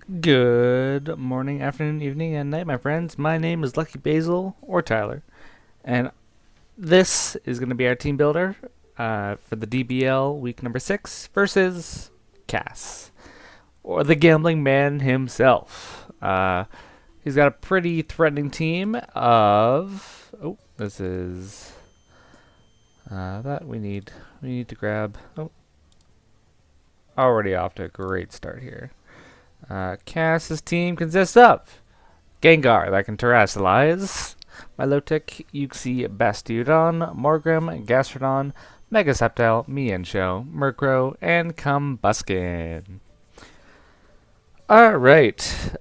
Good morning, afternoon, evening, and night, my friends. My name is Lucky Basil, or Tyler, and this is going to be our team builder for the DBL week number 6 versus Cass, or the gambling man himself. He's got a pretty threatening team of. Oh, this is that we need. We need to grab. Oh, already off to a great start here. Cass's team consists of Gengar that can terrestrialize, Milotic, Uxie, Bastiodon, Morgrem, Gastrodon, Megaseptile, Mienshao, Murkrow, and Combuskin. Alright,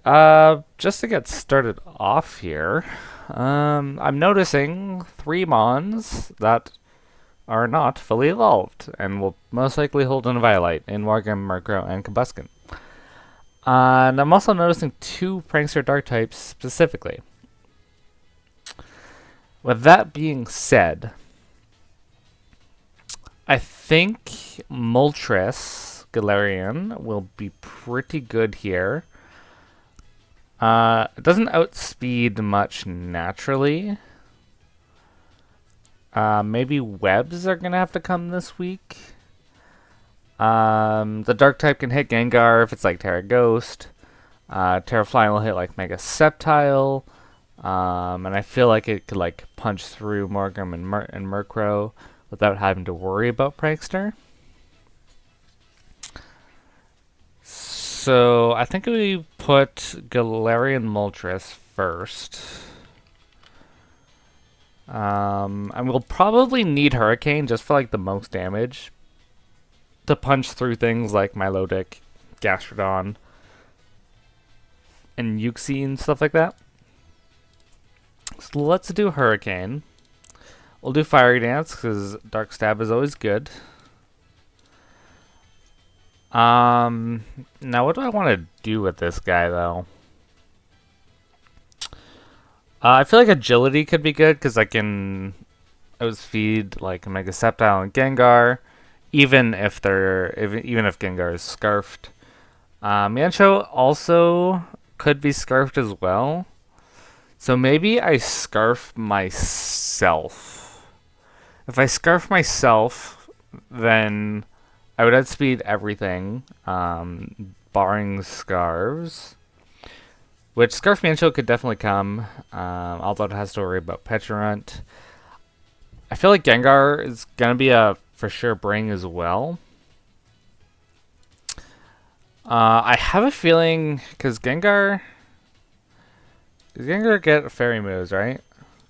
just to get started off here, I'm noticing 3 Mons that are not fully evolved and will most likely hold an Violite in Morgrem, Murkrow, and Combuskin. And I'm also noticing 2 Prankster Dark types specifically. With that being said, I think Moltres Galarian will be pretty good here. It doesn't outspeed much naturally. Maybe webs are going to have to come this week. The dark type can hit Gengar if it's like Terra Ghost. Terra Flying will hit like Mega Sceptile. And I feel like it could like punch through Morgrem and Murkrow without having to worry about Prankster. So I think we put Galarian Moltres first. And we'll probably need Hurricane just for like the most damage to punch through things like Milotic, Gastrodon, and Uxie and stuff like that. So let's do Hurricane. We'll do Fiery Dance because Dark Stab is always good. Now what do I want to do with this guy though? I feel like Agility could be good because I can outspeed like Mega Sceptile and Gengar, even if Gengar is scarfed. Mienshao also could be scarfed as well. So maybe I scarf myself. If I scarf myself, then I would outspeed everything, barring scarves. Which Scarf Mienshao could definitely come, although it has to worry about Petulant. I feel like Gengar is going to be a for sure bring as well. I have a feeling, because Gengar... Does Gengar get fairy moves, right?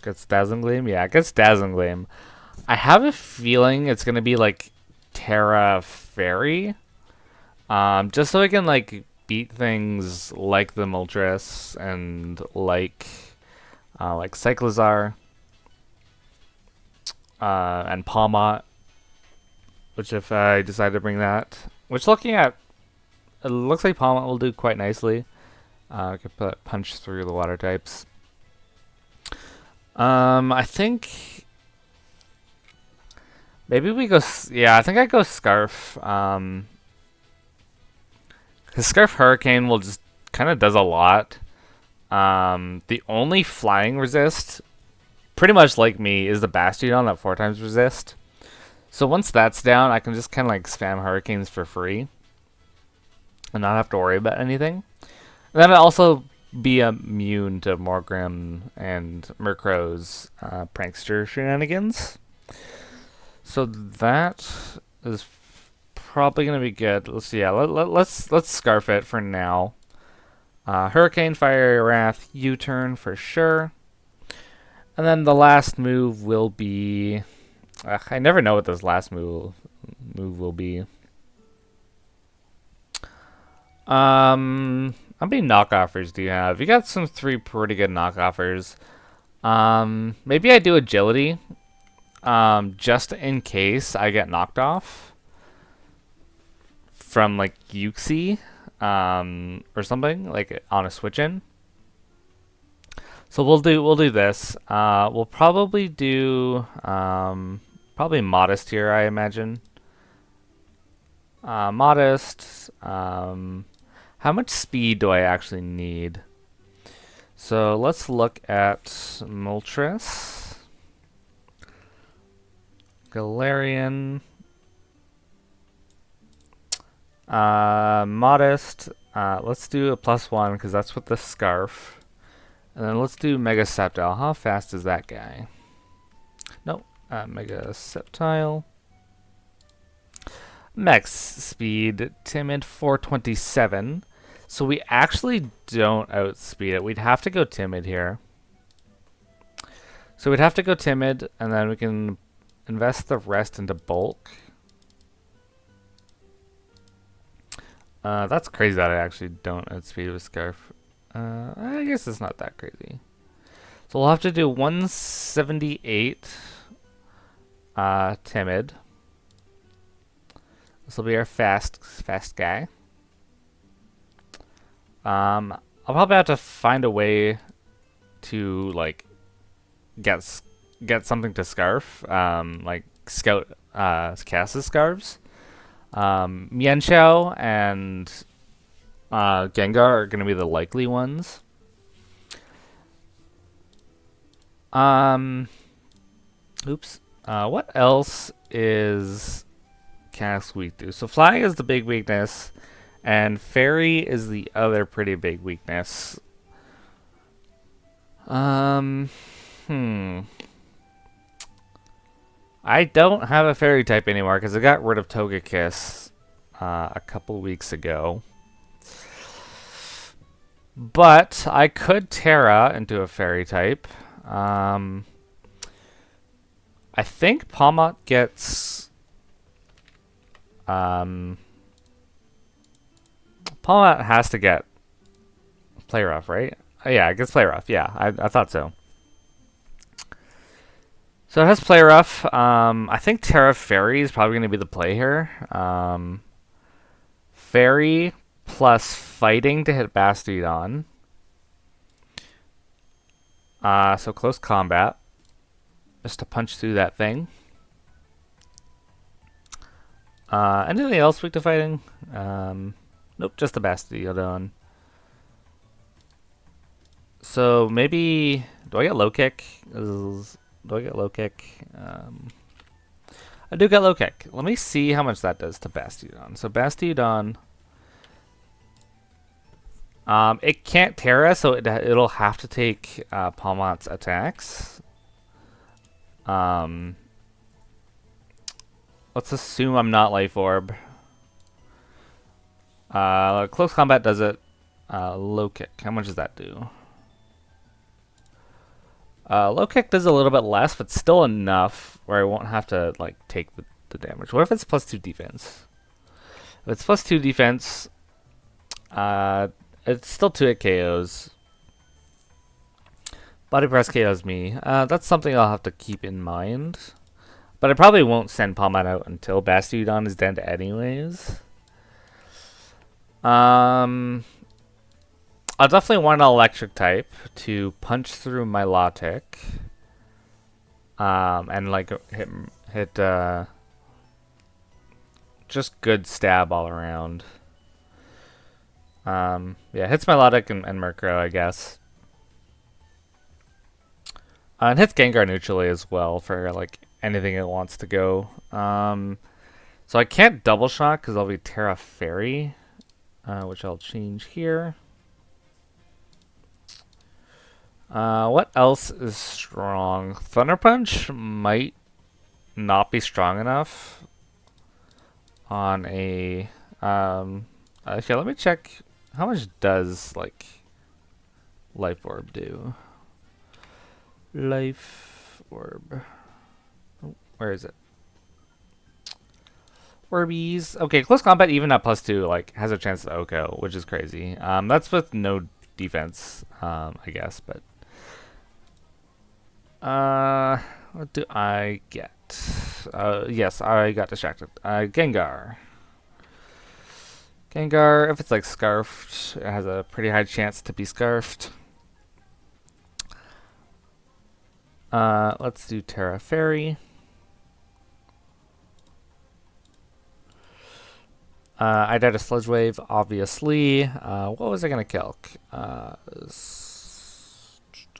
Gets Dazzling Gleam? Yeah, it gets Dazzling Gleam. I have a feeling it's going to be like Terra Fairy. Just so I can like beat things like the Moltres and like Cyclizar and Palmot. Which if I decide to bring that, which looking at, it looks like Palmot will do quite nicely. I could punch through the water types. I think maybe we go. Yeah, I think I go Scarf. Because Scarf Hurricane will just kind of does a lot. The only flying resist, pretty much like me, is the Bastiodon that 4 times resist. So once that's down, I can just kind of like spam Hurricanes for free and not have to worry about anything. And then I'll also be immune to Morgrem and Murkrow's prankster shenanigans. So that is probably gonna be good. Let's see. Yeah, let's scarf it for now. Hurricane, Fiery Wrath, U-turn for sure. And then the last move will be. I never know what this last move will be. How many knockoffers do you have? You got some 3 pretty good knockoffers. Maybe I do Agility. Just in case I get knocked off from like Uxie, or something like on a switch in. So we'll do this. We'll probably do probably Modest here, I imagine. Modest. How much speed do I actually need? So let's look at Moltres, Galarian, Modest. Let's do a +1 because that's with the Scarf. And then let's do Mega Sceptile. How fast is that guy? Nope. Mega Sceptile. Max speed, Timid 427. So we actually don't outspeed it. We'd have to go Timid here. So we'd have to go Timid, and then we can invest the rest into Bulk. That's crazy that I actually don't outspeed with Scarf. I guess it's not that crazy. So we'll have to do 178 Timid. This will be our fast guy. I'll probably have to find a way to like get something to Scarf, like Scout Cass's Scarves. Mienshao and Gengar are going to be the likely ones. Oops. What else is Cass weak to? So Flying is the big weakness, and Fairy is the other pretty big weakness. I don't have a Fairy type anymore because I got rid of Togekiss a couple weeks ago. But I could Terra into a Fairy type. I think Palmot gets... Palmot has to get Play Rough, right? Oh, yeah, it gets Play Rough. Yeah, I thought so. So it has Play Rough. I think Terra Fairy is probably going to be the play here. Fairy plus Fighting to hit Bastiodon. So close combat. Just to punch through that thing. Anything else weak to Fighting? Nope, just the Bastiodon. So maybe... Do I get Low Kick? Do I get Low Kick? I do get Low Kick. Let me see how much that does to Bastiodon. So Bastiodon... it can't Terra, so it'll have to take Palmot's attacks. Let's assume I'm not Life Orb. Close combat does it. Low Kick. How much does that do? Low Kick does a little bit less, but still enough where I won't have to like take the damage. What if it's +2 defense? If it's +2 defense, it's still 2-hit KOs. Body Press KOs me. That's something I'll have to keep in mind. But I probably won't send Palmot out until Bastiodon is dead anyways. I'll definitely want an electric type to punch through Milotic. And like hit just good stab all around. Yeah, hits Milotic and Murkrow, I guess. And hits Gengar neutrally as well for like anything it wants to go. So I can't double shot because I'll be Terra Fairy, which I'll change here. What else is strong? Thunder Punch might not be strong enough on a... okay, let me check. How much does, like, Life Orb do? Life Orb. Oh, where is it? Orbeez. Okay, close combat even at +2, like, has a chance to OHKO, which is crazy. That's with no defense, I guess, but... what do I get? Yes, I got distracted. Gengar. Gengar, if it's like Scarfed, it has a pretty high chance to be Scarfed. Let's do Terra Fairy. I died a Sludge Wave, obviously. What was I gonna kill?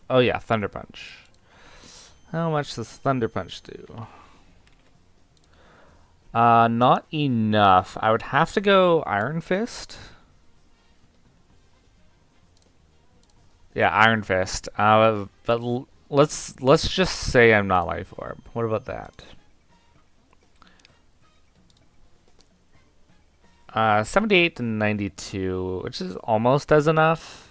Oh yeah, Thunder Punch. How much does Thunder Punch do? Not enough. I would have to go Iron Fist. Yeah, Iron Fist. But let's just say I'm not Life Orb. What about that? 78 to 92, which is almost as enough.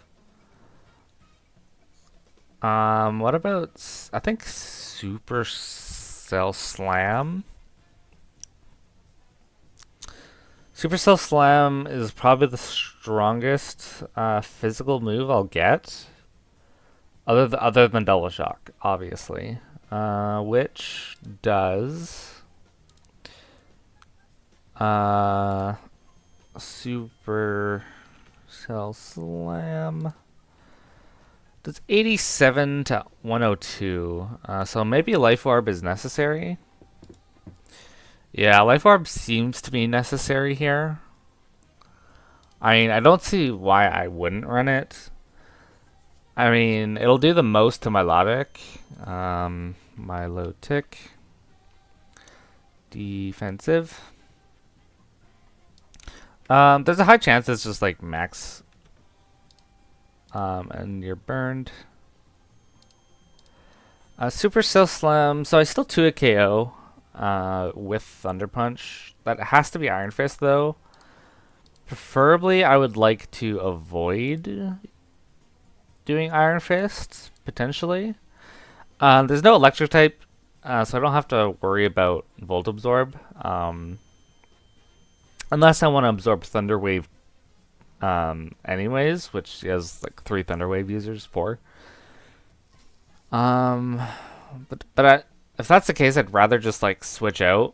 What about, I think Supercell Slam? Supercell Slam is probably the strongest physical move I'll get. Other than Double Shock, obviously. Which does... Supercell Slam... Does 87 to 102. So maybe Life Orb is necessary. Yeah, Life Orb seems to be necessary here. I mean, I don't see why I wouldn't run it. I mean, it'll do the most to Milotic. Milotic. Defensive. There's a high chance it's just like max. And you're burned. Supercell Slam. So I still 2 a KO with Thunder Punch. That has to be Iron Fist though. Preferably, I would like to avoid doing Iron Fist, potentially. There's no electric type, so I don't have to worry about Volt Absorb. Unless I want to absorb Thunder Wave anyways, which he has like 3 Thunder Wave users for. If that's the case, I'd rather just like switch out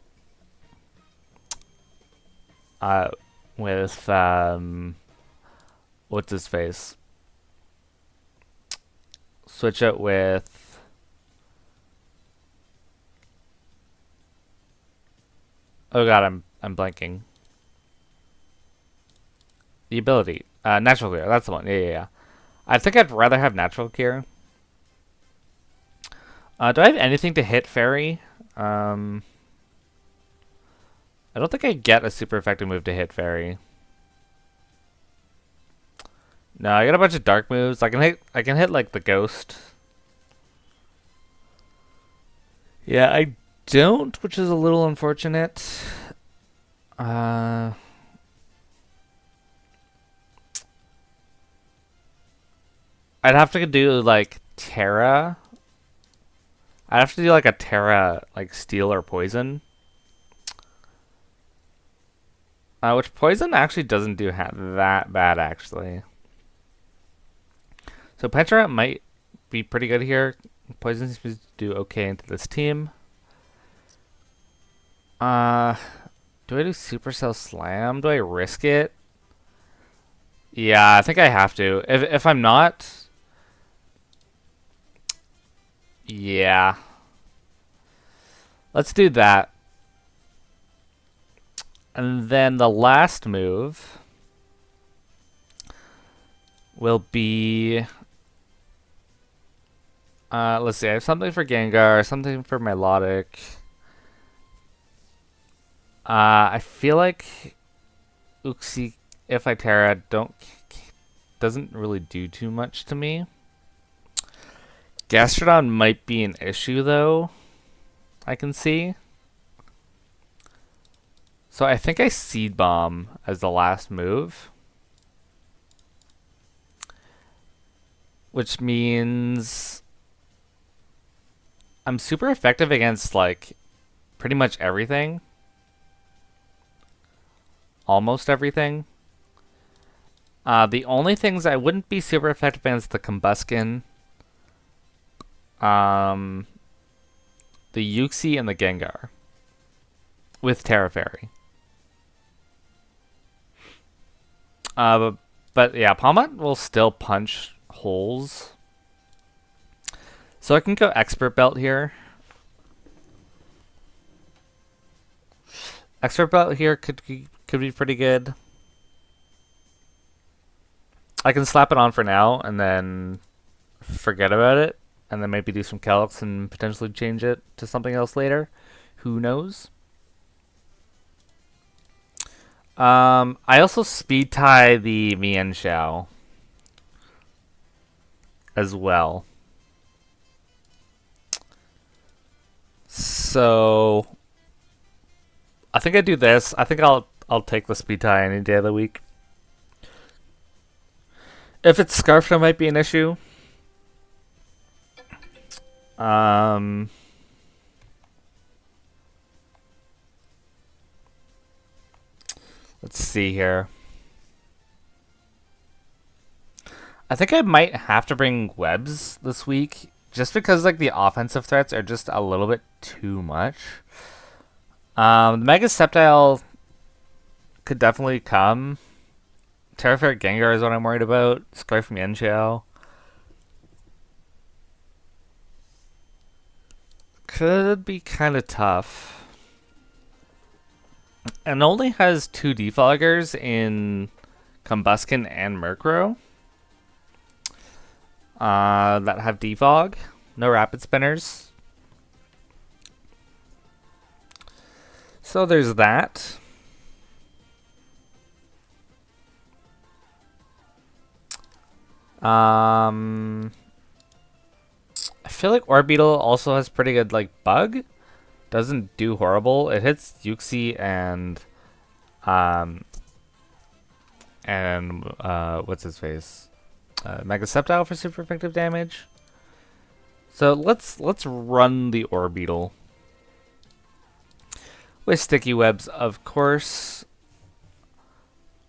with what's his face? Switch out with oh god, I'm blanking. The ability. Natural Cure, that's the one. Yeah. I think I'd rather have Natural Cure. Do I have anything to hit Fairy? I don't think I get a super effective move to hit Fairy. No, I got a bunch of dark moves. I can hit like the Ghost. Yeah, I don't, which is a little unfortunate. I'd have to do like Terra. I'd have to do like a Terra, like Steel or Poison. Which Poison actually doesn't do that bad, actually. So Petra might be pretty good here. Poison seems to do okay into this team. Do I do Supercell Slam? Do I risk it? Yeah, I think I have to. If I'm not... Yeah. Let's do that. And then the last move will be... let's see, I have something for Gengar, something for Milotic. I feel like Uxie, if I Terra, doesn't really do too much to me. Gastrodon might be an issue though, I can see. So I think I Seed Bomb as the last move. Which means I'm super effective against like pretty much everything. Almost everything. The only things I wouldn't be super effective against the Combuskin, the Uxie, and the Gengar with Terra Fairy. But yeah, Palmont will still punch holes. So I can go Expert Belt here. Expert Belt here could could be pretty good. I can slap it on for now and then forget about it, and then maybe do some calcs and potentially change it to something else later. Who knows? I also speed tie the Mian Xiao as well. So I think I do this. I think I'll take the speed tie any day of the week. If it's scarfed, it might be an issue. Let's see here. I think I might have to bring webs this week, just because like the offensive threats are just a little bit too much. The Mega Sceptile could definitely come. Terraferret Gengar is what I'm worried about. Scarf Mienshao. Could be kind of tough. And only has 2 defoggers in Combuskin and Murkrow that have defog. No rapid spinners. So there's that. I feel like Orbeetle also has pretty good like bug. Doesn't do horrible. It hits Yuxi and what's his face? Mega Sceptile for super effective damage. So let's run the Orbeetle. With sticky webs, of course.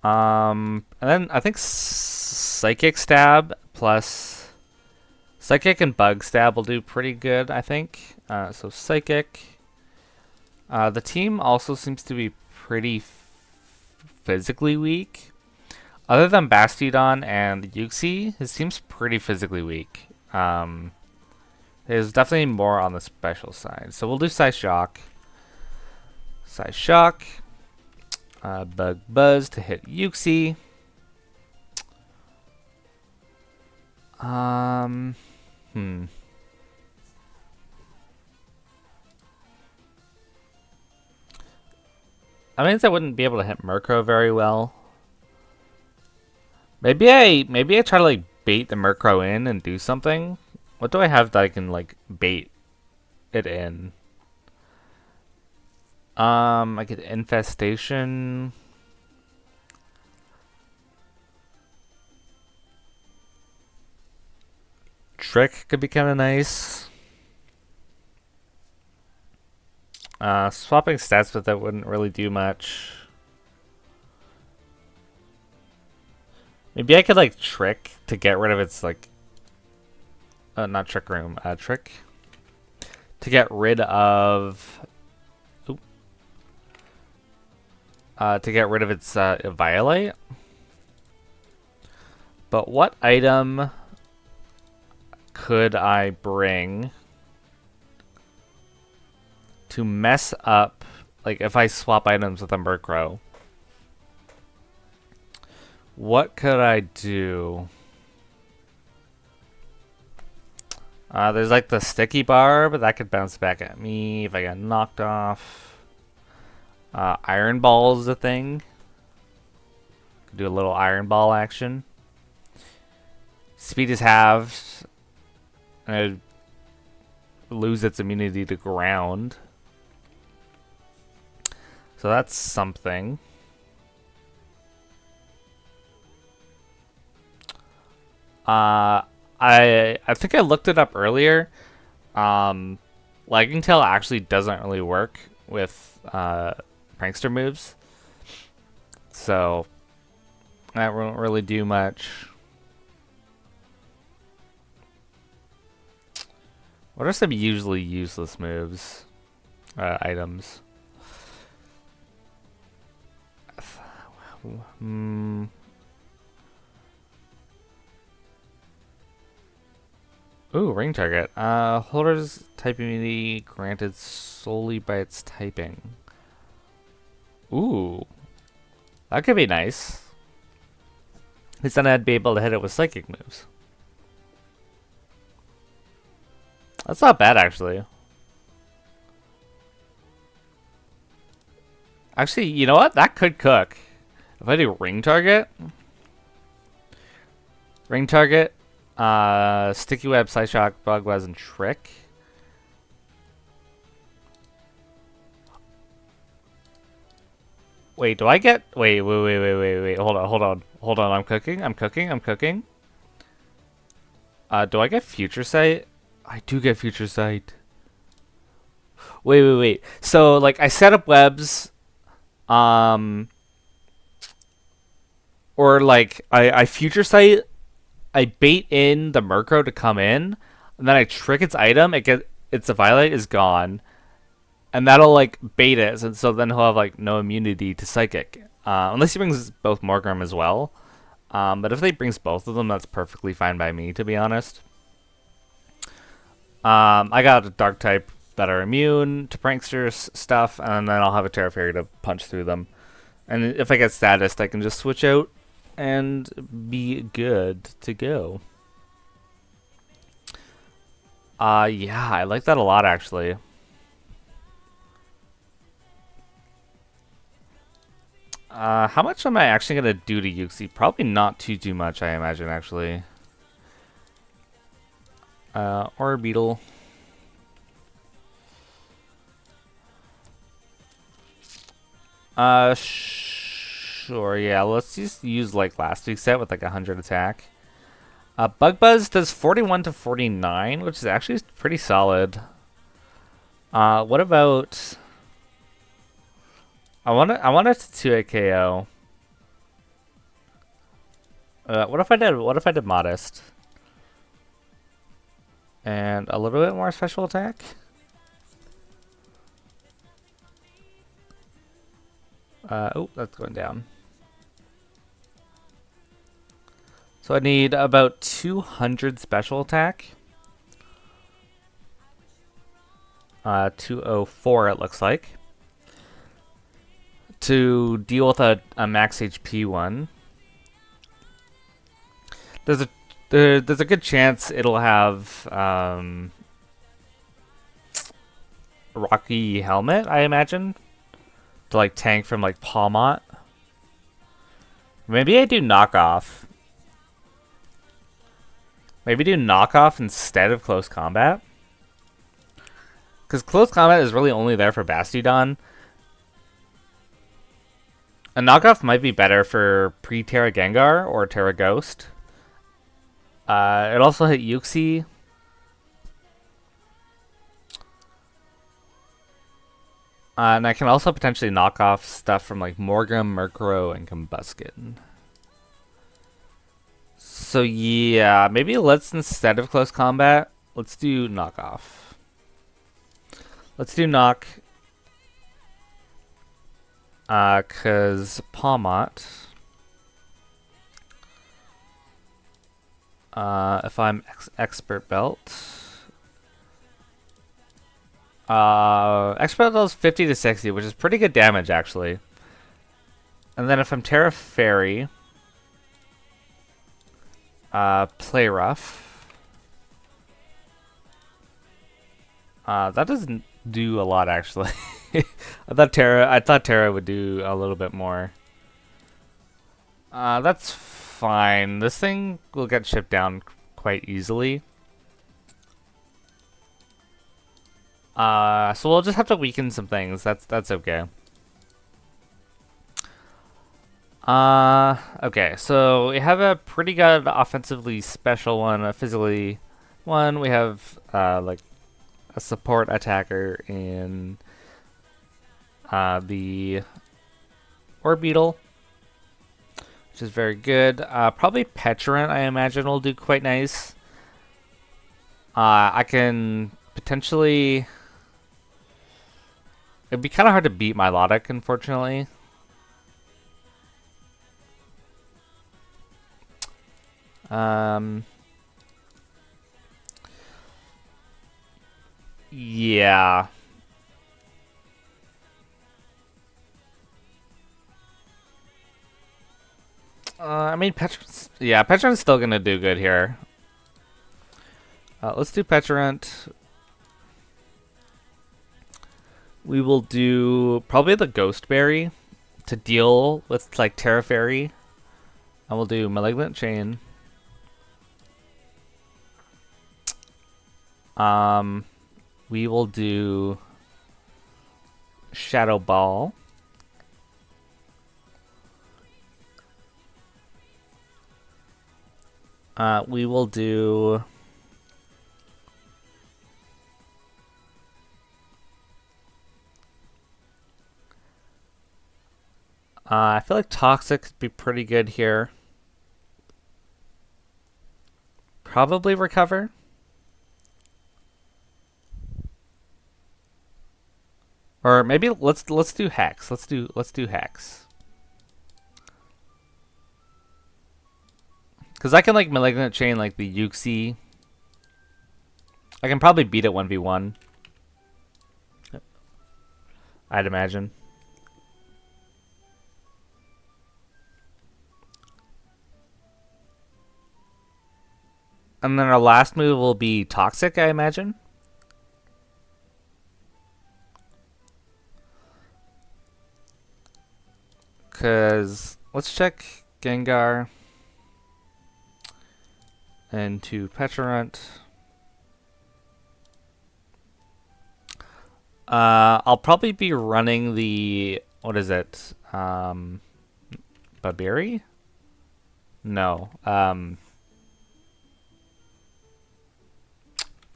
And then I think Psychic Stab plus Psychic and Bug Stab will do pretty good, I think. So Psychic. The team also seems to be pretty physically weak. Other than Bastiodon and Yuxi, his team's pretty physically weak. There's definitely more on the special side. So we'll do Psyshock. Psyshock. Bug Buzz to hit Yuxi. I mean, I wouldn't be able to hit Murkrow very well. Maybe I try to like bait the Murkrow in and do something. What do I have that I can like bait it in? I get Infestation. Trick could be kind of nice. Swapping stats with it wouldn't really do much. Maybe I could like Trick to get rid of its like not Trick Room, Trick to get rid of its Violate. But what item could I bring to mess up, like if I swap items with a Murkrow? What could I do? There's like the Sticky Bar, but that could bounce back at me if I got knocked off. Iron Ball is a thing. Could do a little Iron Ball action. Speed is halved. And it lose its immunity to ground. So that's something. I think I looked it up earlier. Lagging Tail actually doesn't really work with prankster moves, so that won't really do much. What are some usually useless moves? Items. Ooh, ring target. Holder's type immunity granted solely by its typing. Ooh. That could be nice. Because then I'd be able to hit it with psychic moves. That's not bad, actually. Actually, you know what? That could cook. If I do ring target, sticky web, side shock, bug buzz, and trick. Wait, do I get? Wait. Hold on. I'm cooking. Do I get future sight? I do get future sight. Wait. So like I set up webs, or like I future sight. I bait in the Murkrow to come in, and then I trick its item. Its Violet is gone, and that'll like bait it, and so then he'll have like no immunity to Psychic, unless he brings both Morgrem as well. But if he brings both of them, that's perfectly fine by me, to be honest. I got a Dark type that are immune to Prankster's stuff, and then I'll have a Terra Fairy to punch through them. And if I get Status, I can just switch out and be good to go. Yeah, I like that a lot, actually. How much am I actually gonna do to Yuxi? Probably not too much, I imagine, actually. Orbeetle. Sure, yeah, let's just use like last week's set with like 100 attack. Bug Buzz does 41 to 49, which is actually pretty solid. What about... I want it to 2-hit KO. What if I did Modest? And a little bit more special attack? Oh, that's going down. So I need about 200 special attack. 204 it looks like. To deal with a max HP one. There's a good chance it'll have Rocky Helmet, I imagine. To like tank from like Palmot. Maybe I do knockoff. Maybe do knockoff instead of close combat. Because close combat is really only there for Bastiodon. A knockoff might be better for pre-Terra Gengar or Terra Ghost. It also hit Yuxi. And I can also potentially knock off stuff from like Morgrem, Murkrow, and Combuskin. So yeah, maybe let's, instead of close combat, let's do knockoff. Let's do knock. Cause Palmot. If I'm expert belt. Expert belt does 50 to 60, which is pretty good damage actually. And then if I'm Terra Fairy, play rough. That doesn't do a lot actually. I thought Terra would do a little bit more. That's fine. This thing will get shipped down quite easily. So we'll just have to weaken some things. That's okay. Okay, so we have a pretty good offensively special one, a physically one. We have like a support attacker in the Orbeetle, which is very good. Probably Petulant, I imagine, will do quite nice. I can potentially... It'd be kind of hard to beat Milotic, unfortunately. Yeah. I mean, Petron's still gonna do good here. Let's do Petrant. We will do probably the Ghost Berry to deal with like Terra Fairy. And we'll do Malignant Chain. We will do Shadow Ball. We will do I feel like Toxic could be pretty good here. Probably Recover. Or maybe let's do Hex. Let's do Hex. Cause I can like Malignant Chain like the Yuxi. I can probably beat it 1v1. I'd imagine. And then our last move will be Toxic, I imagine. Cause let's check Gengar into Petrant. I'll probably be running the what is it? Babiri? No.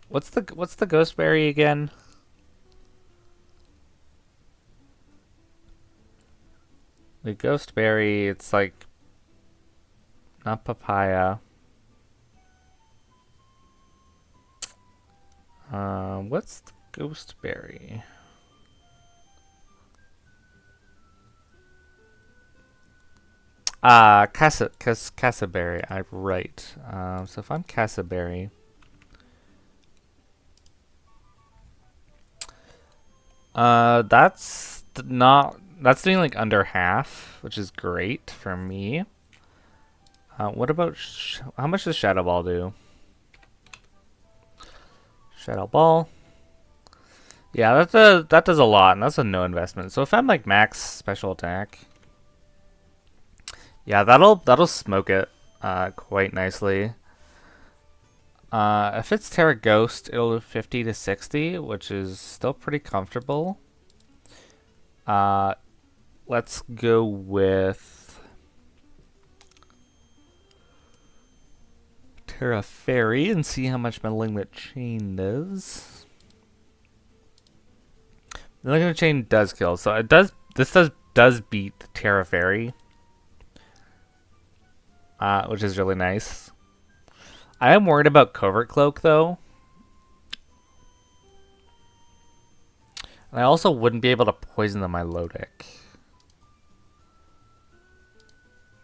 What's the Ghost Berry again? The Ghost Berry, it's like not papaya. What's the Ghost Berry? Casaberry. I'm right. So if I'm Casaberry, that's doing like under half, which is great for me. What about how much does Shadow Ball do? Shadow Ball. Yeah, that does a lot, and that's a no investment. So if I'm like max special attack, yeah, that'll smoke it quite nicely. If it's Terra Ghost, it'll do 50 to 60, which is still pretty comfortable. Let's go with Terra Fairy and see how much Malignant Chain does. Malignant Chain does kill, so it does. This does beat Terra Fairy, which is really nice. I am worried about Covert Cloak though. And I also wouldn't be able to poison the Milotic.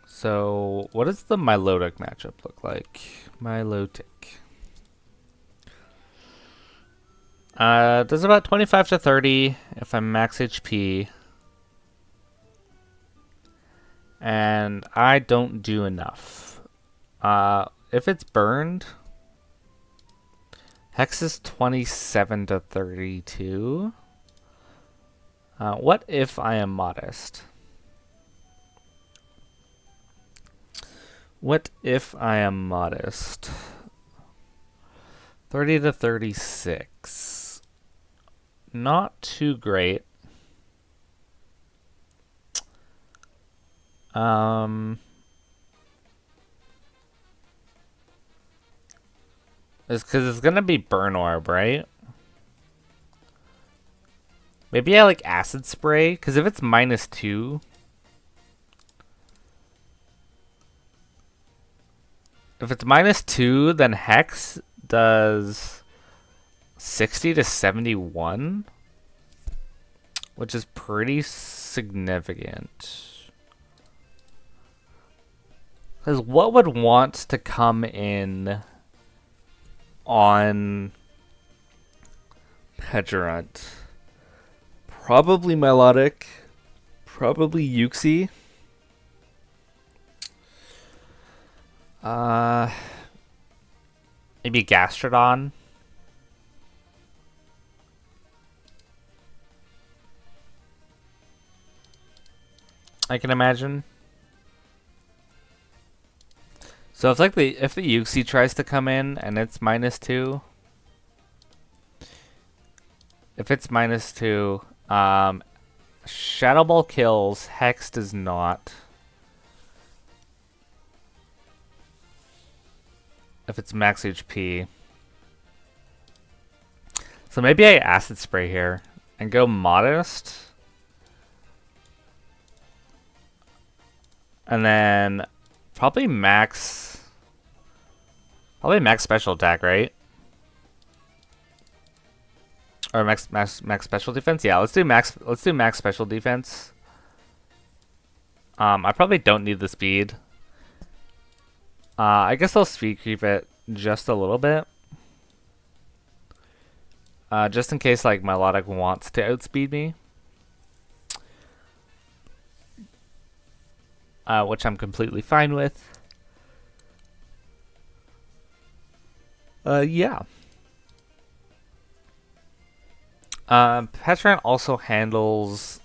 So, what does the Milotic matchup look like? Milotic. Does about 25 to 30 if I'm max HP. And I don't do enough. If it's burned, Hex is 27 to 32. What if I am modest? What if I am modest? 30 to 36. Not too great. It's because it's gonna be Burn Orb, right? Maybe I like Acid Spray, because if it's -2, if it's -2, then Hex does 60 to 71, which is pretty significant. Because what would want to come in on Petrant? Probably Milotic, probably Yuxi. Uh, maybe Gastrodon. I can imagine. So if like if the Uxie tries to come in and it's -2, if it's -2, Shadow Ball kills, Hex does not. If it's max HP. So maybe I Acid Spray here and go Modest. And then probably max special attack, right? Or max special defense? Yeah, let's do max special defense. I probably don't need the speed. I guess I'll speed creep it just a little bit. Just in case like Milotic wants to outspeed me. Which I'm completely fine with. Yeah. Petran also handles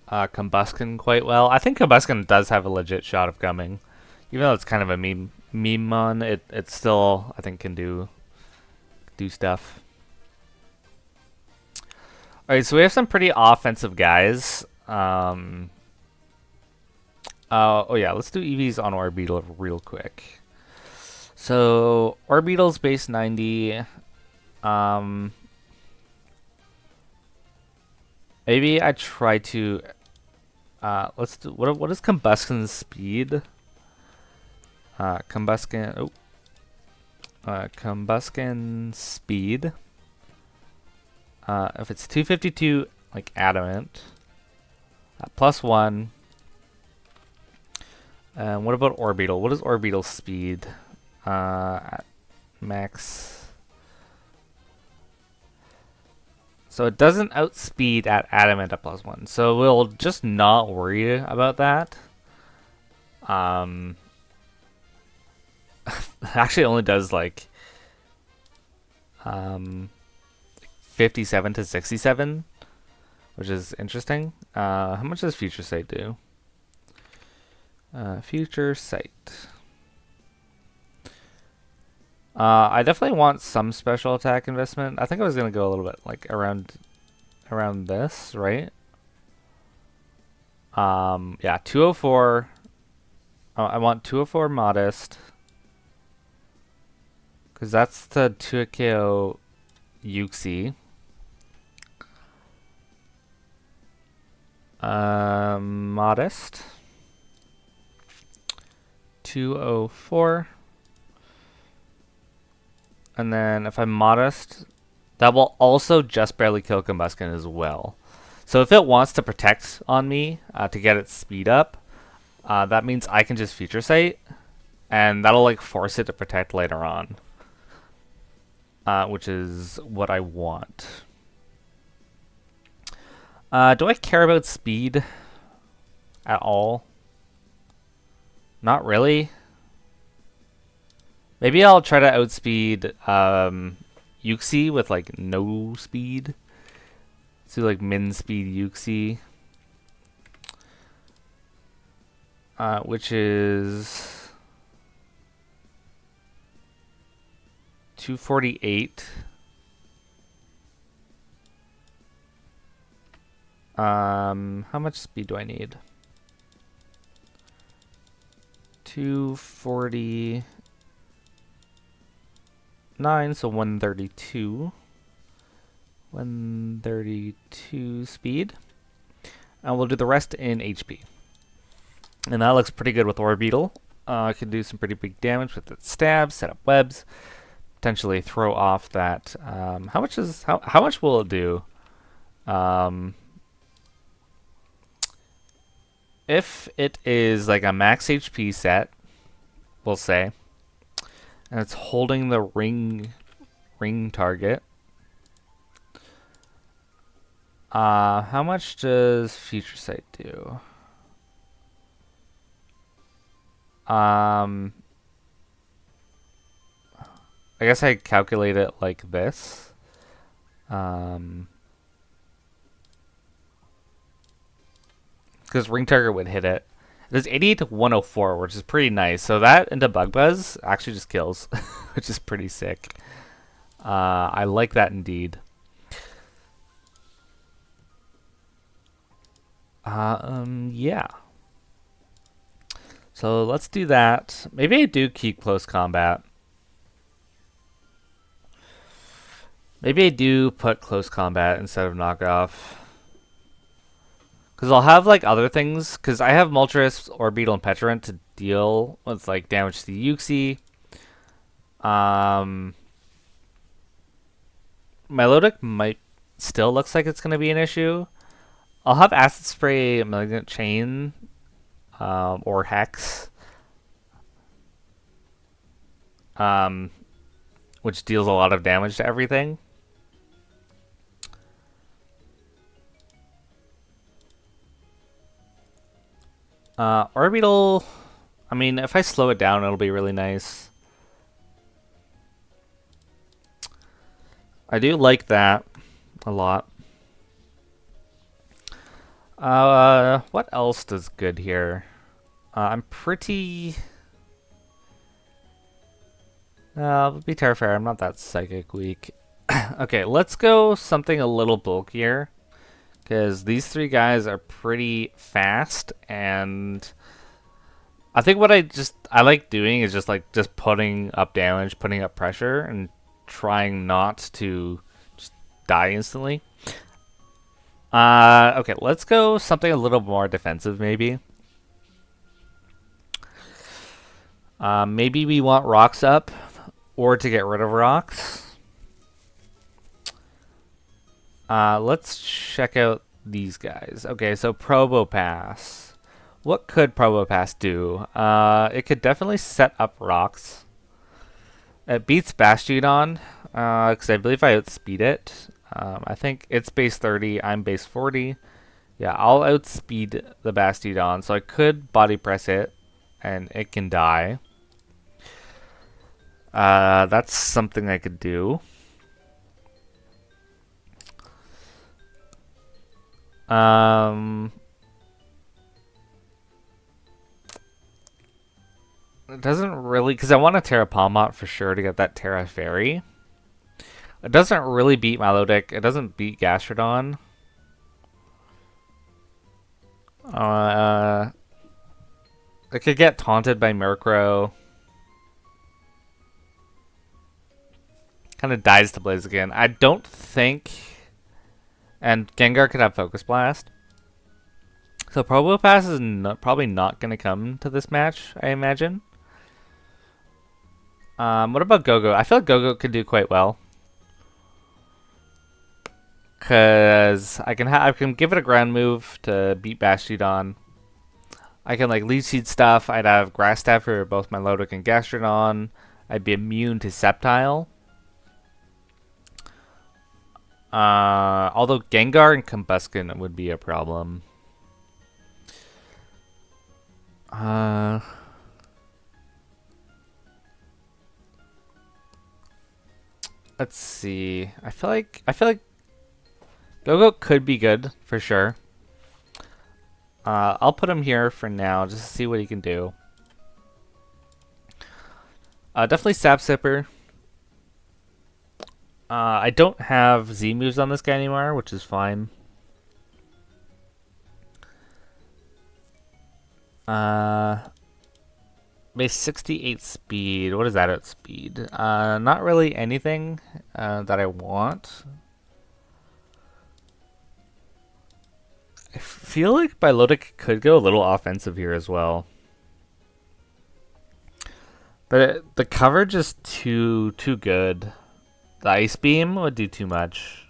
Combuskin quite well. I think Combuskin does have a legit shot of coming. Even though it's kind of a meme mon, it still, I think, can do stuff. Alright, so we have some pretty offensive guys. Oh yeah, let's do EVs on Orbeetle real quick. So, Orbeetle's base 90. Maybe I try to... let's do... What is Combuskin's speed? Combuskin speed. If it's 252, like Adamant, +1. And what about Orbeetle? What is Orbeetle's speed? At max. So it doesn't outspeed at Adamant at +1. So we'll just not worry about that. Actually only does like 57 to 67, which is interesting. How much does Future Sight do? Future Sight. I definitely want some special attack investment. I think I was gonna go a little bit like around this, right? Yeah, 204. I want 204 Modest. Because that's the 2KO Uxie. Modest. 204. And then if I'm Modest, that will also just barely kill Combuskin as well. So if it wants to protect on me to get its speed up, that means I can just Future Sight, and that'll like force it to protect later on. Which is what I want. Do I care about speed at all? Not really. Maybe I'll try to outspeed Uxie with like no speed. Let's do like min speed Uxie. Which is 248. How much speed do I need? 249, so 132. 132 speed. And we'll do the rest in HP. And that looks pretty good with Orbeetle. I can do some pretty big damage with its stabs, set up webs, potentially throw off that. How much will it do? If it is like a max HP set, we'll say, and it's holding the ring target. How much does Future Sight do? I guess I calculate it like this. Because ring target would hit it. It is 88 to 104, which is pretty nice. So that into Bug Buzz actually just kills, which is pretty sick. I like that indeed. Yeah. So let's do that. Maybe I do keep close combat. Maybe I do put close combat instead of knockoff. Because I'll have like other things. Because I have Moltres, Orbeetle, and Petrant to deal with like damage to the Uxie. Milotic might still looks like it's going to be an issue. I'll have Acid Spray, Malignant Chain, or Hex. Which deals a lot of damage to everything. Orbeetle, I mean, if I slow it down, it'll be really nice. I do like that a lot. What else does good here? I'm pretty... be fair, I'm not that psychic weak. Okay, let's go something a little bulkier. Because these three guys are pretty fast, and I think what I like doing is just putting up damage, putting up pressure, and trying not to just die instantly. Okay, let's go something a little more defensive, maybe. Maybe we want rocks up, or to get rid of rocks. Let's check out these guys. Okay, so Probopass. What could Probopass do? It could definitely set up rocks. It beats Bastiodon, because I believe I outspeed it. I think it's base 30, I'm base 40. Yeah, I'll outspeed the Bastiodon, so I could body press it, and it can die. That's something I could do. It doesn't really, because I want a Terra Palmot for sure to get that Terra Fairy. It doesn't really beat Milotic. It doesn't beat Gastrodon. It could get taunted by Murkrow. Kind of dies to Blaziken. I don't think... And Gengar could have Focus Blast. So Probopass is probably not going to come to this match, I imagine. What about Go-Go? I feel like Go-Go could do quite well. Because I can give it a ground move to beat Bastiodon. I can like Leech Seed stuff. I'd have Grass Stab for both Milotic and Gastrodon. I'd be immune to Sceptile. Although Gengar and Combusken would be a problem. Let's see. I feel like Go-Go could be good for sure. I'll put him here for now just to see what he can do. Definitely Sap Sipper. I don't have Z moves on this guy anymore, which is fine. Base 68 speed. What is that at speed? Not really anything that I want. I feel like Milotic could go a little offensive here as well. But the coverage is too good. The Ice Beam would do too much.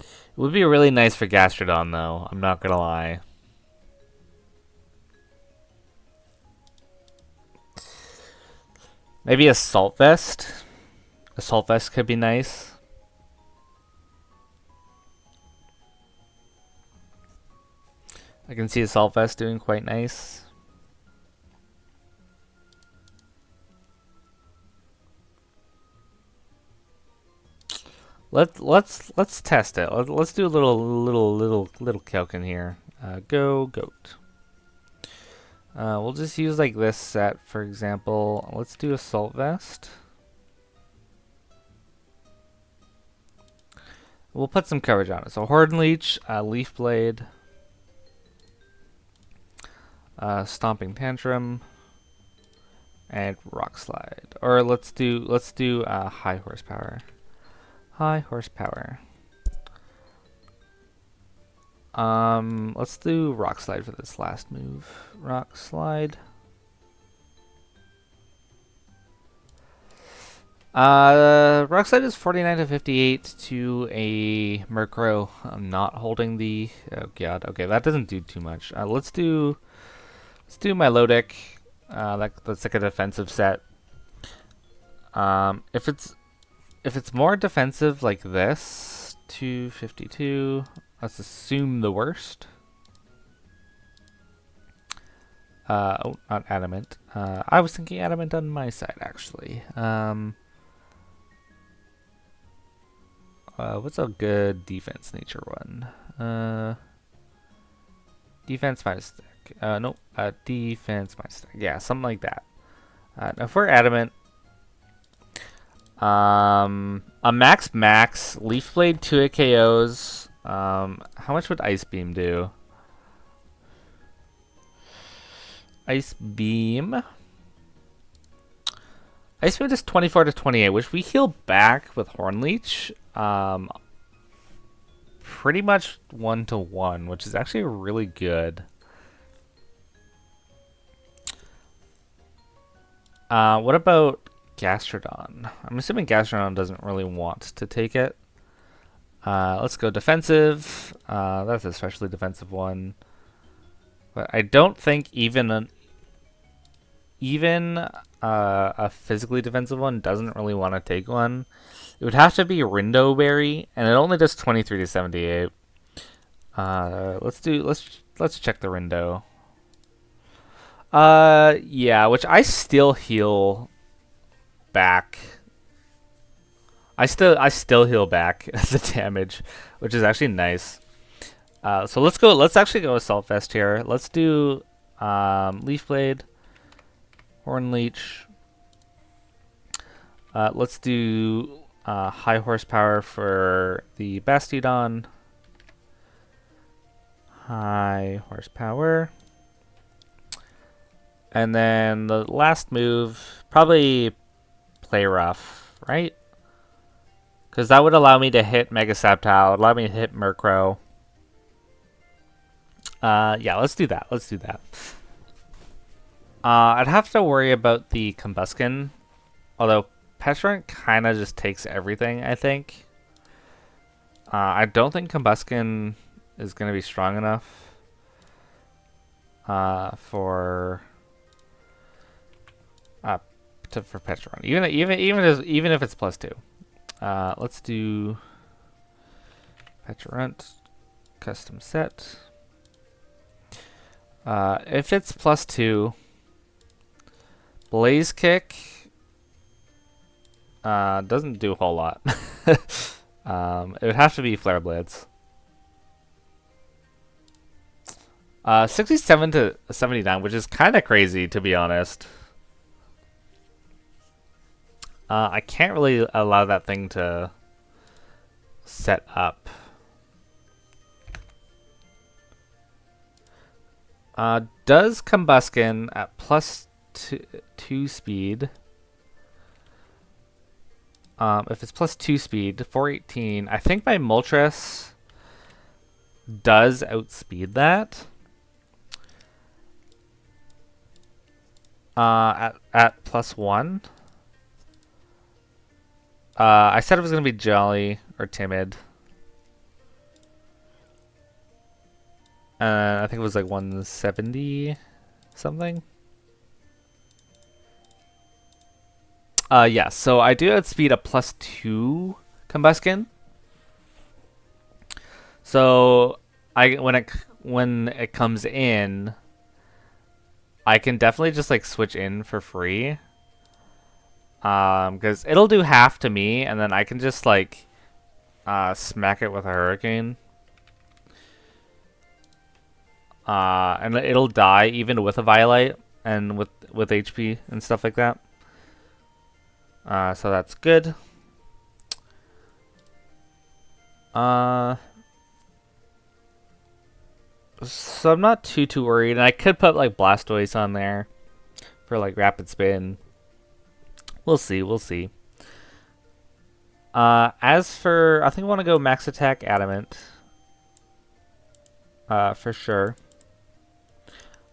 It would be really nice for Gastrodon, though. I'm not gonna lie. Maybe Assault Vest. Assault Vest could be nice. I can see Assault Vest doing quite nice. Let's test it. Let's do a little calc in here. Go goat. We'll just use like this set for example. Let's do assault vest. We'll put some coverage on it. So Horde and Leech, Leaf Blade, Stomping Tantrum, and Rock Slide. Or let's do high horsepower. High horsepower. Let's do Rock Slide for this last move. Rock Slide. Rock Slide is 49 to 58 to a Murkrow. I'm not holding the. Oh god. Okay, that doesn't do too much. Let's do Milotic. That's like a defensive set. If it's more defensive like this, 252. Let's assume the worst. Oh, not adamant. I was thinking adamant on my side actually. What's a good defense nature one? Defense minus stick. Nope. Defense minus stick. Yeah, something like that. Now if we're adamant, a max Leaf Blade 2 KOs. How much would Ice Beam do? Ice Beam. Ice Beam is 24 to 28, which we heal back with Horn Leech. Pretty much 1-to-1, which is actually really good. What about Gastrodon? I'm assuming Gastrodon doesn't really want to take it. Let's go defensive. That's a especially defensive one. But I don't think even a physically defensive one doesn't really want to take one. It would have to be Rindo Berry, and it only does 23 to 78. Let's check the Rindo. Yeah, which I still heal back. I still heal back the damage, which is actually nice. So let's actually go Assault Vest here. Let's do Leaf Blade, Horn Leech. Let's do high horsepower for the Bastiodon. High horsepower. And then the last move, probably Play Rough, right? Because that would allow me to hit Mega Sceptile, allow me to hit Murkrow. Yeah, let's do that. Let's do that. I'd have to worry about the Combuskin, although Petrant kind of just takes everything, I think. I don't think Combuskin is going to be strong enough for Petrant, even if it's +2. Let's do Petrant custom set. If it's +2, Blaze Kick doesn't do a whole lot. It would have to be Flare Blades. 67 to 79, which is kind of crazy to be honest. I can't really allow that thing to set up. Does Combuskin at +2 speed? If it's +2 speed, 418, I think my Moltres does outspeed that. At +1. I said it was gonna be Jolly or Timid. I think it was like 170 something. Yeah, so I do outspeed a +2 Combuskin. So when it comes in, I can definitely just like switch in for free. Because it'll do half to me, and then I can just like smack it with a hurricane. And it'll die even with a Violite and with HP and stuff like that. So that's good. So I'm not too worried, and I could put like Blastoise on there for like rapid spin. We'll see. As for, I think I want to go max attack adamant. For sure.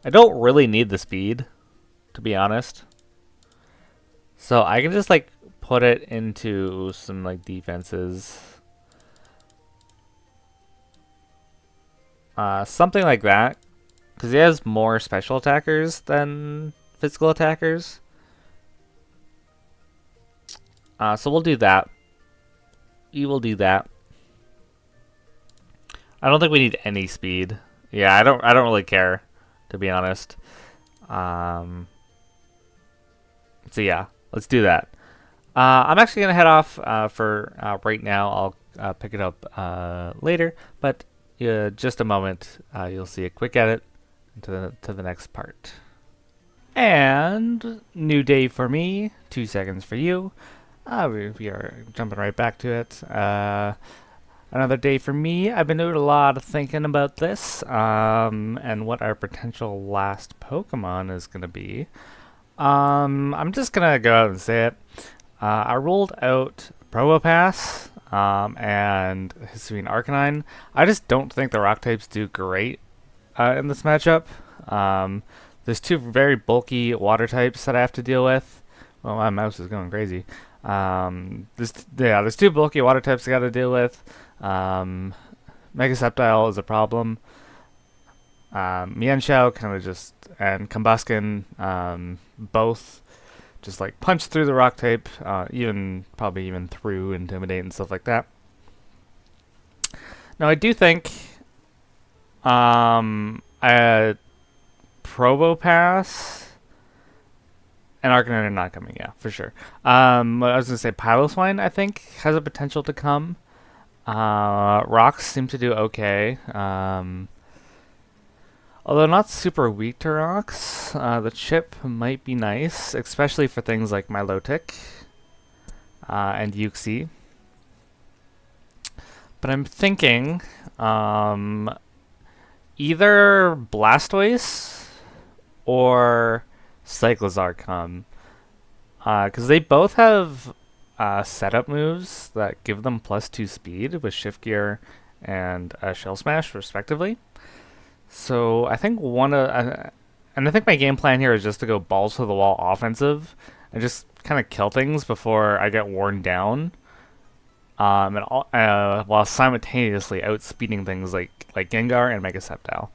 I don't really need the speed, to be honest. So I can just like put it into some like defenses. Something like that. Because he has more special attackers than physical attackers. So we'll do that. We will do that. I don't think we need any speed. Yeah, I don't really care, to be honest. So yeah, let's do that. I'm actually gonna head off for right now. I'll pick it up later, but just a moment. You'll see a quick edit to the next part. And new day for me. 2 seconds for you. We are jumping right back to it. Another day for me. I've been doing a lot of thinking about this, and what our potential last Pokemon is going to be. I'm just going to go out and say it. I rolled out Probopass, and Hisuian Arcanine. I just don't think the Rock types do great in this matchup. There's 2 very bulky water types that I have to deal with. Well, my mouse is going crazy. There's 2 bulky water types I got to deal with. Mega Sceptile is a problem. Mienshao kind of just, and Combuskin, both just like punch through the rock type, probably even through Intimidate and stuff like that. Now I do think Probopass and Arcanine are not coming, yeah, for sure. I was gonna say Piloswine, I think, has a potential to come. Rocks seem to do okay. Although not super weak to rocks, the chip might be nice, especially for things like Milotic and Uxie. But I'm thinking either Blastoise or Cyclizar come. Because they both have setup moves that give them +2 speed with Shift Gear and Shell Smash, respectively. So I think and I think my game plan here is just to go balls to the wall offensive and just kind of kill things before I get worn down. While simultaneously outspeeding things like Gengar and Mega Sceptile.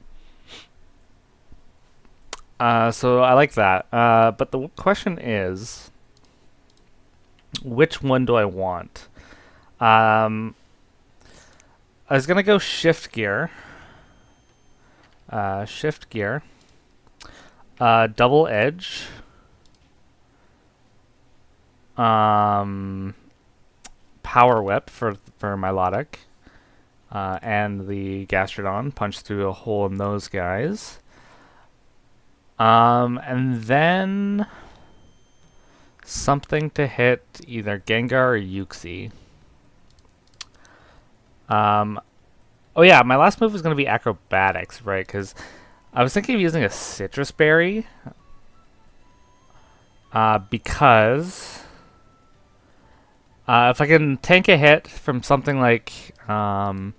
So I like that. But the question is, which one do I want? I was gonna go Shift Gear. Double Edge. Power Whip for Milotic. And the Gastrodon, punch through a hole in those guys. And then something to hit either Gengar or Uxie. Oh yeah, my last move was going to be Acrobatics, right? Because I was thinking of using a Citrus Berry. Because if I can tank a hit from something like Combuskin,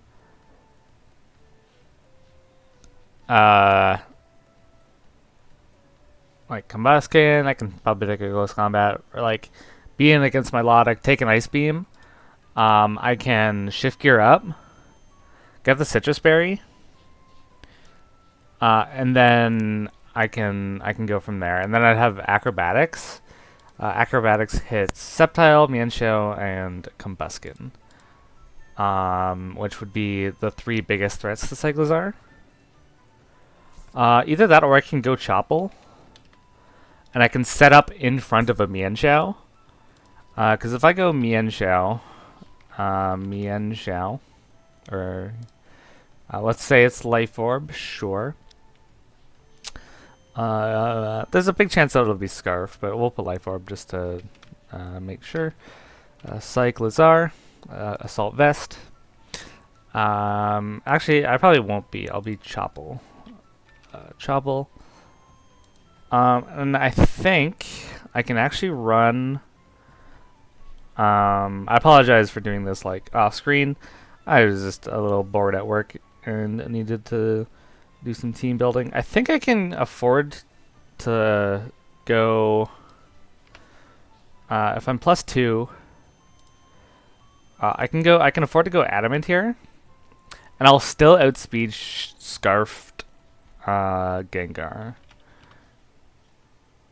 I can probably take a close combat, or like being against my Milotic, take an Ice Beam. I can Shift Gear up, get the Citrus Berry, and then I can go from there. And then I'd have Acrobatics. Acrobatics hits Sceptile, Mienshao, and Combuskin, which would be the 3 biggest threats to Cyclizar. Either that, or I can go Chople, and I can set up in front of a Mienshao. Because if I go Mienshao, Mien Xiao. Or let's say it's Life Orb, sure. There's a big chance that it'll be Scarf, but we'll put Life Orb just to make sure. Psych Lazar, Assault Vest. Actually, I probably won't be. I'll be Chopple. Chopple. And I think I can actually run. I apologize for doing this like off screen. I was just a little bored at work and needed to do some team building. I think I can afford to go. If I'm +2, I can go. I can afford to go Adamant here, and I'll still outspeed Scarfed Gengar.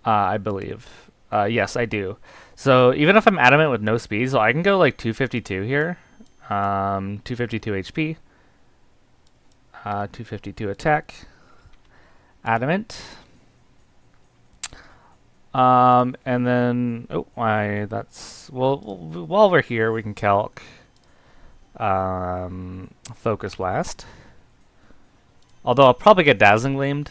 I believe. Yes, I do. So even if I'm Adamant with no speed, so I can go like 252 here. 252 HP. 252 attack. Adamant. And then that's while we're here we can calc Focus Blast. Although I'll probably get Dazzling Gleamed.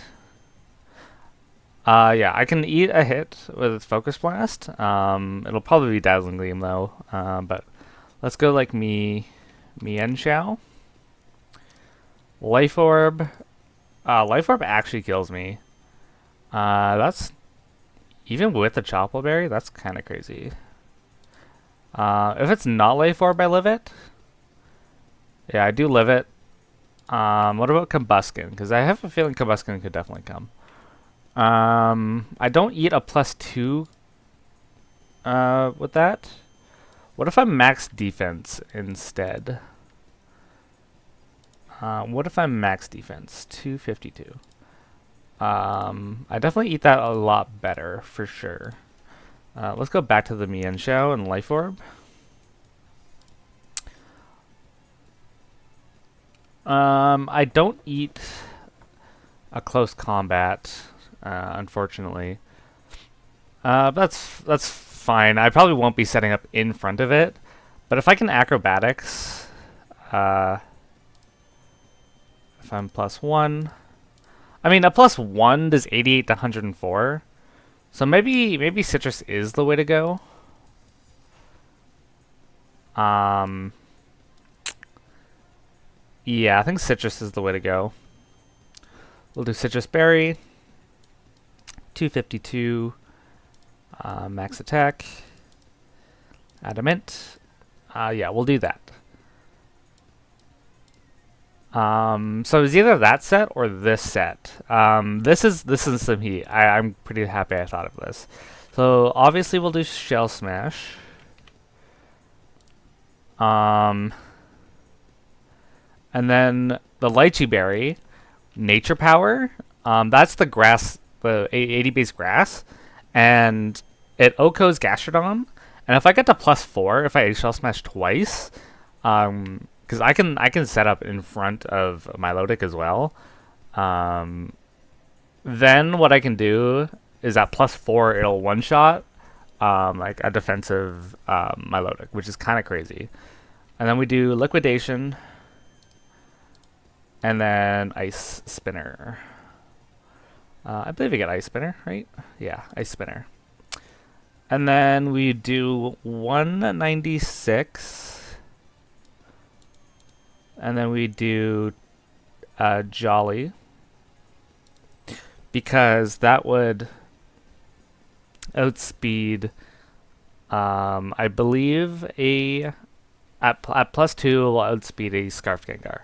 Yeah, I can eat a hit with Focus Blast. It'll probably be Dazzling Gleam though. But let's go like Mien Xiao. Life Orb. Life Orb actually kills me. That's even with the Chopple Berry, that's kind of crazy. If it's not Life Orb, I live it. Yeah, I do live it. What about Combuskin? Because I have a feeling Combuskin could definitely come. I don't eat a +2 with that. What if I'm max defense instead? What if I'm max defense? 252. I definitely eat that a lot better, for sure. Let's go back to the Mien Xiao and Life Orb. I don't eat a close combat, unfortunately. That's fine. I probably won't be setting up in front of it, but if I can acrobatics, if I'm +1, I mean a +1 does 88 to 104, so maybe Citrus is the way to go. Yeah, I think Citrus is the way to go. We'll do Citrus Berry. 252. Max attack. Adamant. Yeah, we'll do that. So it's either that set or this set. This is some heat. I'm pretty happy I thought of this. So obviously we'll do Shell Smash. And then the Lychee Berry, Nature Power. That's the grass, the 80 base grass, and it OHKOs Gastrodon. And if I get to +4, if I Shell Smash twice, because I can set up in front of Milotic as well. Then what I can do is at +4 it'll one shot like a defensive Milotic, which is kind of crazy. And then we do Liquidation. And then Ice Spinner. I believe we get Ice Spinner, right? Yeah, Ice Spinner. And then we do 196. And then we do Jolly. Because that would outspeed, I believe, at +2 will outspeed a Scarf Gengar,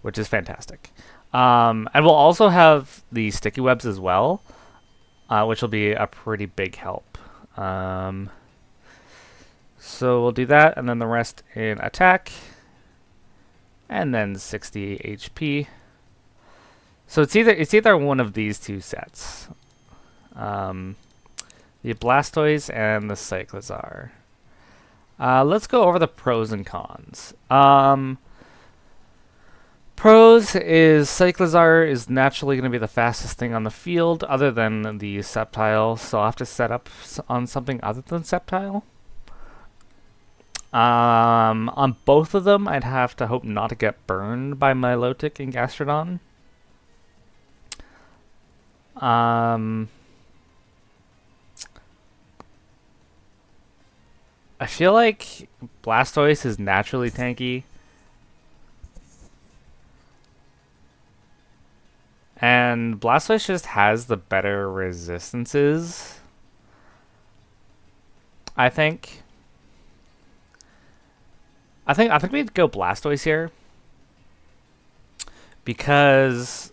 which is fantastic. And we'll also have the Sticky Webs as well, which will be a pretty big help. So we'll do that, and then the rest in attack, and then 60 HP. So it's either one of these two sets, the Blastoise and the Cyclizar. Let's go over the pros and cons. Pros is Cyclizar is naturally going to be the fastest thing on the field other than the Sceptile, so I'll have to set up on something other than Sceptile. On both of them, I'd have to hope not to get burned by Milotic and Gastrodon. I feel like Blastoise is naturally tanky. And Blastoise just has the better resistances, I think. I think we'd go Blastoise here. Because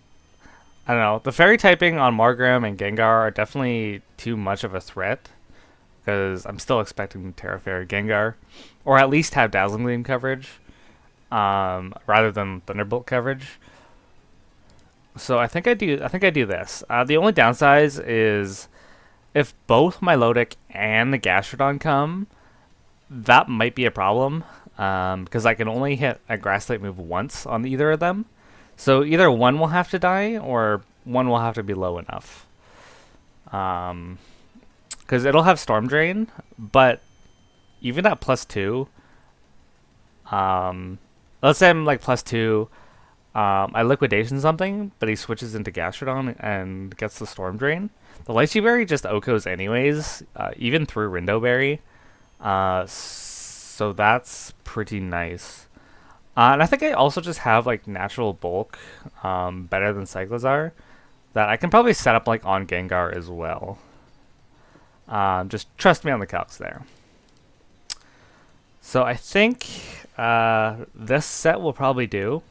I don't know, the fairy typing on Margram and Gengar are definitely too much of a threat. Because I'm still expecting Terra Fairy Gengar. Or at least have Dazzling Gleam coverage. Rather than Thunderbolt coverage. So I think I do this. The only downside is if both Milotic and the Gastrodon come, that might be a problem. Because I can only hit a Grass type move once on either of them. So either one will have to die, or one will have to be low enough. Because it'll have Storm Drain, but even at +2, let's say I'm like +2, I Liquidation something, but he switches into Gastrodon and gets the Storm Drain. The Lychee Berry just OHKOs anyways, even through Rindo Berry. So that's pretty nice. And I think I also just have like natural bulk, better than Cyclizar, that I can probably set up like on Gengar as well. Just trust me on the calcs there. So I think this set will probably do.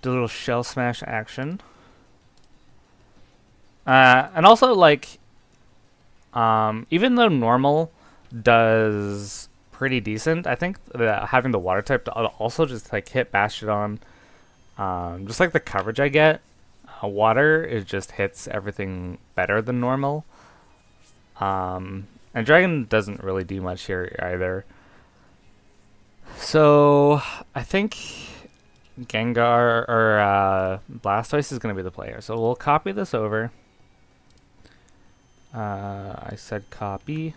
Do a little Shell Smash action. And also like, even though normal does pretty decent, I think that having the water type to also just like hit Bastiodon, just like the coverage I get, water it just hits everything better than normal. And Dragon doesn't really do much here either. So I think Gengar or Blastoise is going to be the player. So we'll copy this over. I said copy.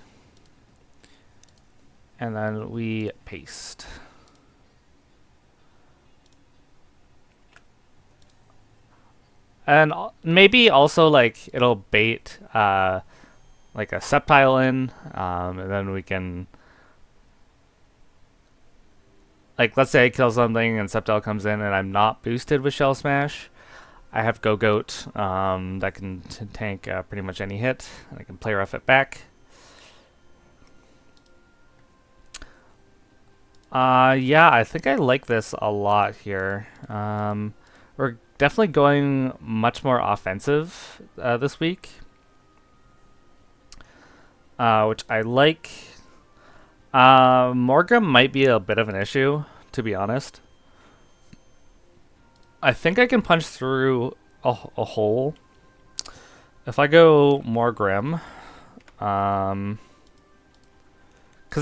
And then we paste. And maybe also like it'll bait like a Sceptile in, and then we can, like, let's say I kill something and Sceptile comes in and I'm not boosted with Shell Smash. I have Go-Goat that can tank pretty much any hit, and I can play rough it back. Yeah, I think I like this a lot here. We're definitely going much more offensive this week, which I like. Morgan might be a bit of an issue, to be honest. I think I can punch through a hole if I go more Grim. Because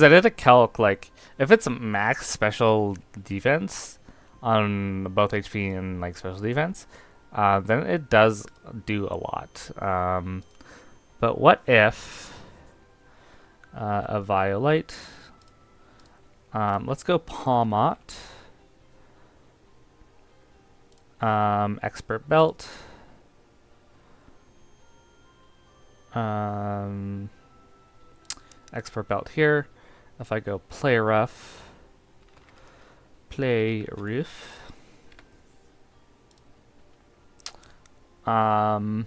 I did a calc, like, if it's max special defense on both HP and like special defense, then it does do a lot. But what if a Violite? Let's go Palmot. Expert Belt. Expert Belt here. If I go Play Rough. And I'm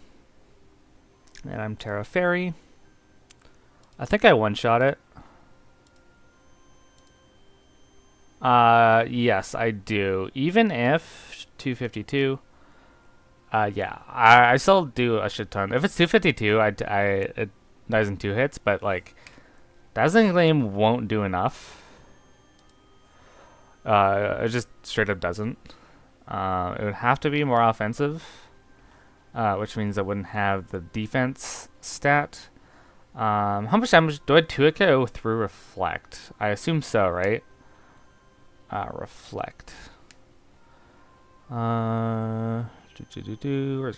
Terra Fairy. I think I one-shot it. Yes, I do. Even if 252. Yeah, I still do a shit ton. If it's 252, it dies in 2 hits, but like, Dazzling Gleam won't do enough. It just straight up doesn't. It would have to be more offensive, which means I wouldn't have the defense stat. How much damage do I 2-KO through Reflect? I assume so, right? Reflect. Where's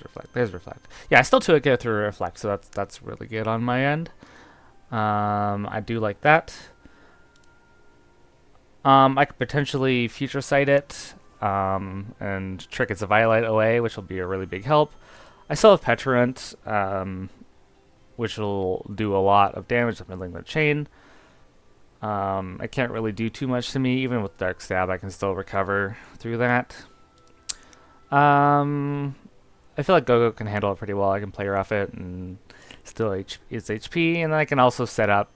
Reflect? There's Reflect. Yeah, I still 2-KO through Reflect, so that's really good on my end. I do like that. I could potentially future sight it and trick its Violet away, which will be a really big help. I still have Petulant, which will do a lot of damage to Middling the Chain. I can't really do too much to me. Even with Dark Stab, I can still recover through that. I feel like Go-Go can handle it pretty well. I can play rough it and still its HP, and then I can also set up.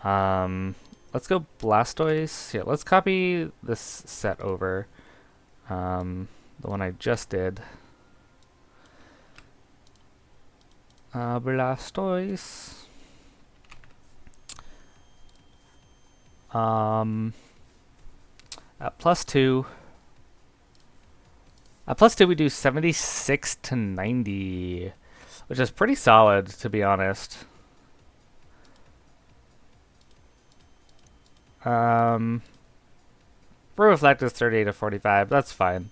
Let's go Blastoise. Yeah, let's copy this set over. The one I just did. Blastoise. At +2. At +2, we do 76 to 90, which is pretty solid, to be honest. Reflect is 38 to 45. That's fine.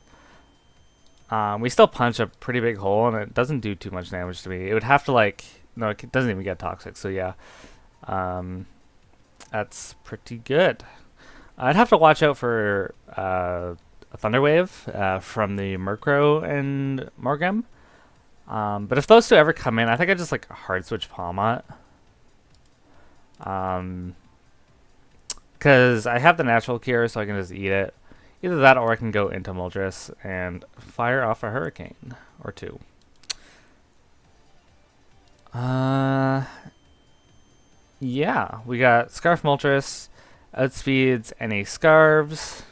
We still punch a pretty big hole, and it doesn't do too much damage to me. It would have to, like... No, it doesn't even get toxic, so yeah. That's pretty good. I'd have to watch out for a Thunder Wave from the Murkrow and Morgem. But if those two ever come in, I think I just like hard switch Palmot. Because I have the natural cure, so I can just eat it. Either that or I can go into Moltres and fire off a Hurricane or two. Yeah, we got Scarf Moltres, outspeeds any Scarves.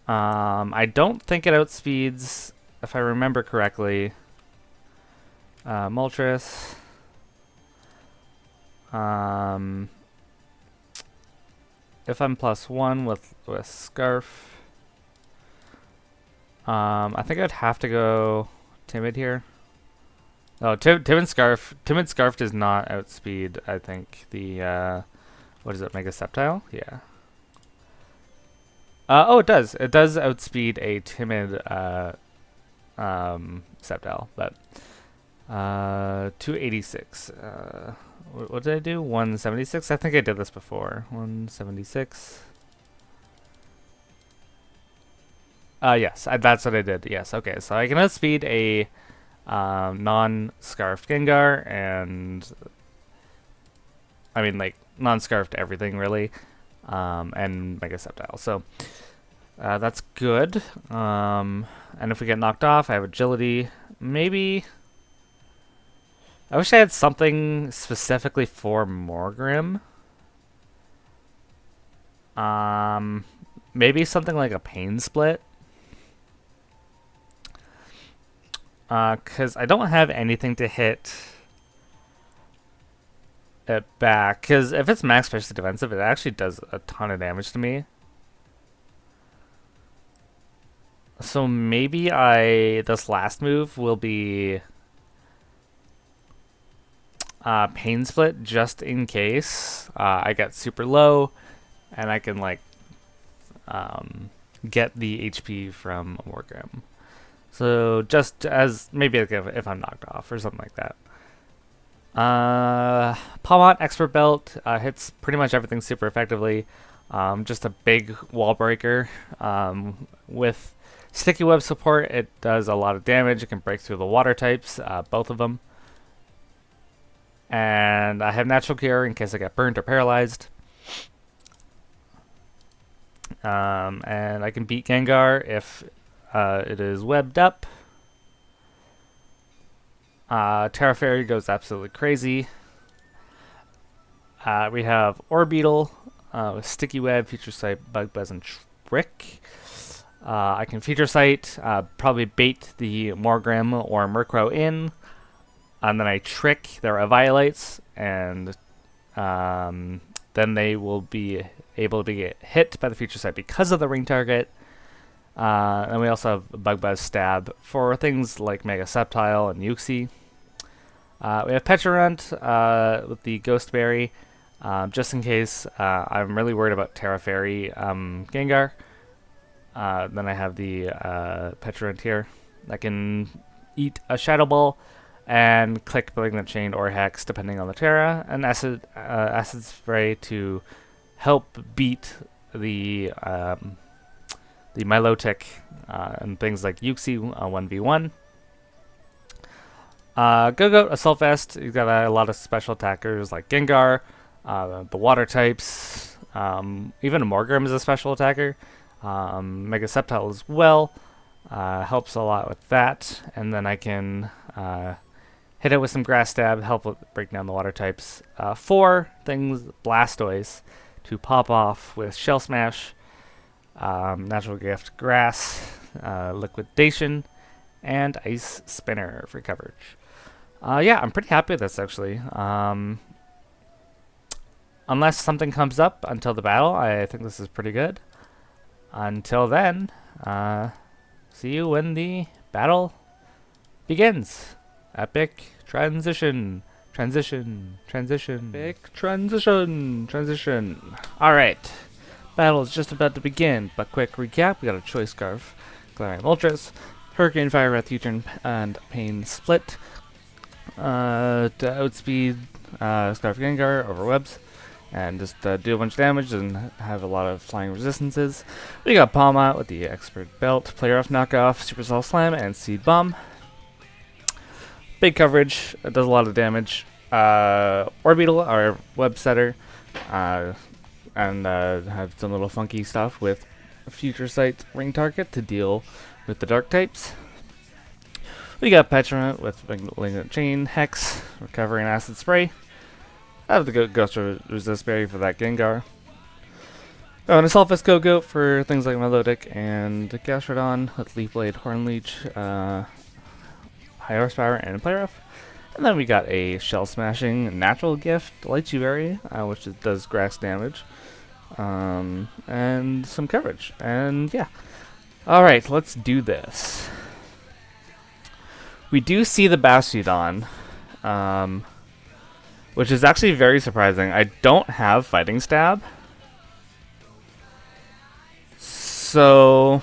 I don't think it outspeeds, if I remember correctly, Moltres. If I'm +1 with Scarf, I think I'd have to go Timid here. Oh, Timid Scarf does not outspeed, I think, the, what is it, Mega Sceptile? Yeah. Oh, it does. It does outspeed a Timid, Sceptile, but, 286. What did I do? 176? I think I did this before. 176. Yes, that's what I did. Yes, okay. So I can outspeed a non-scarfed Gengar, and I mean, like, non-scarfed everything, really, and Mega Sceptile. So that's good. And if we get knocked off, I have Agility. Maybe... I wish I had something specifically for Morgrim. Maybe something like a Pain Split. Because I don't have anything to hit it back. Because if it's max special defensive, it actually does a ton of damage to me. So maybe this last move will be... Pain Split, just in case I get super low, and I can like get the HP from Morgrim. So just as maybe like if I'm knocked off or something like that. Palmot Expert Belt hits pretty much everything super effectively. Just a big wall breaker. With Sticky Web support, it does a lot of damage. It can break through the water types, both of them. And I have Natural Cure in case I get burnt or paralyzed. And I can beat Gengar if it is webbed up. Terra Fairy goes absolutely crazy. We have Orbeetle with Sticky Web, Feature Sight, Bug Buzz, and Trick. I can Feature Sight, probably bait the Morgrim or Murkrow in. And then I trick their Violates, and then they will be able to get hit by the Feature Sight because of the ring target. And we also have Bug Buzz Stab for things like Mega Sceptile and Uxie. We have Petulant with the Ghost Berry, just in case I'm really worried about Terra Fairy Gengar. Then I have the Petulant here that can eat a Shadow Ball and click Malignant Chain or Hex, depending on the Terra, and Acid Spray to help beat the Milotic and things like Yuxi 1v1. Go-Goat, Assault Vest, you've got a lot of special attackers like Gengar, the water types, even a Morgrim is a special attacker, Mega Sceptile as well, helps a lot with that, and then I can hit it with some Grass Stab, help with break down the water types. 4 things, Blastoise, to pop off with Shell Smash, Natural Gift, Grass, Liquidation, and Ice Spinner for coverage. Yeah, I'm pretty happy with this actually. Unless something comes up until the battle, I think this is pretty good. Until then, see you when the battle begins. Epic transition. Epic transition. Alright. Battle is just about to begin, but quick recap. We got a Choice Scarf, Glaring Moltres, Hurricane, Fire Breath, U-Turn, and Pain Split. To outspeed Scarf Gengar over webs, and just do a bunch of damage and have a lot of flying resistances. We got Palma with the Expert Belt, Player Off Knockoff, Supercell Slam, and Seed Bomb. Big coverage, it does a lot of damage. Orbeetle, our web setter, and have some little funky stuff with Future Sight Ring Target to deal with the dark types. We got Petulant with Malignant Chain, Hex, Recovery, and Acid Spray. I have the Ghost Resist Berry for that Gengar. Oh, and a Sulphus Go-Goat for things like Melodic and Gastrodon with Leaf Blade, Horn Leech, High Horsepower, and Play Rough. And then we got a Shell Smashing Natural Gift, Lychee Berry, which does grass damage, and some coverage. And yeah. Alright, let's do this. We do see the Bastiodon, which is actually very surprising. I don't have Fighting Stab. So,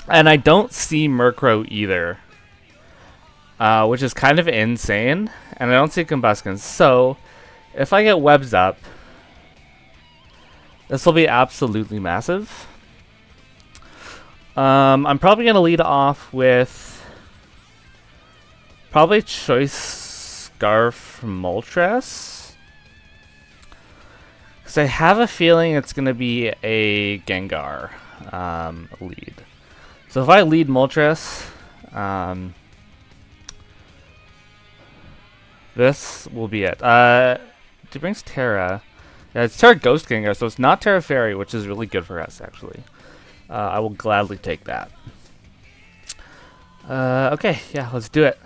and I don't see Murkrow either, which is kind of insane. And I don't see Combustion. So, if I get Webs up, this will be absolutely massive. I'm probably going to lead off with probably Choice Scarf Moltres, because I have a feeling it's going to be a Gengar lead. So if I lead Moltres, this will be it. It brings Terra. Yeah, it's Terra Ghost Gengar, so it's not Terra Fairy, which is really good for us, actually. I will gladly take that. Okay, yeah, let's do it.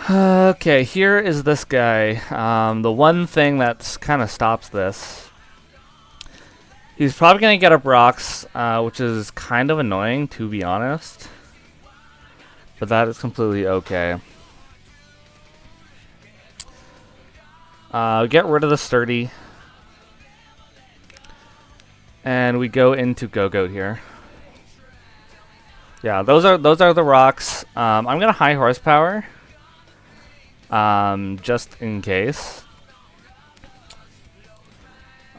Okay, here is this guy. The one thing that kind of stops this. He's probably going to get up rocks, which is kind of annoying, to be honest. But that is completely okay. Get rid of the Sturdy. And we go into Go-Goat here. Yeah, those are the rocks. I'm going to High Horsepower. Just in case.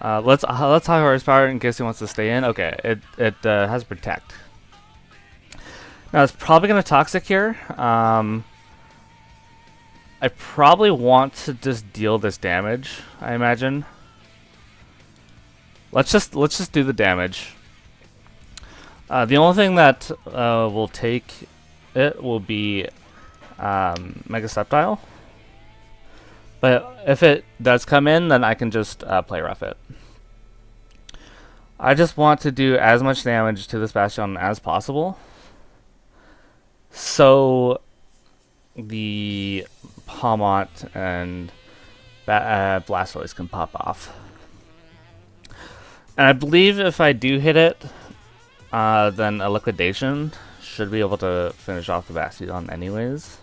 Let's High Horsepower in case he wants to stay in. Okay, it has Protect. Now it's probably gonna Toxic here. I probably want to just deal this damage, I imagine. Let's just do the damage. The only thing that will take it will be Mega Sceptile. But if it does come in, then I can just Play Rough it. I just want to do as much damage to this Bastion as possible, so the Palmont and Blastoise can pop off. And I believe if I do hit it, then a Liquidation should be able to finish off the Bastiodon anyways.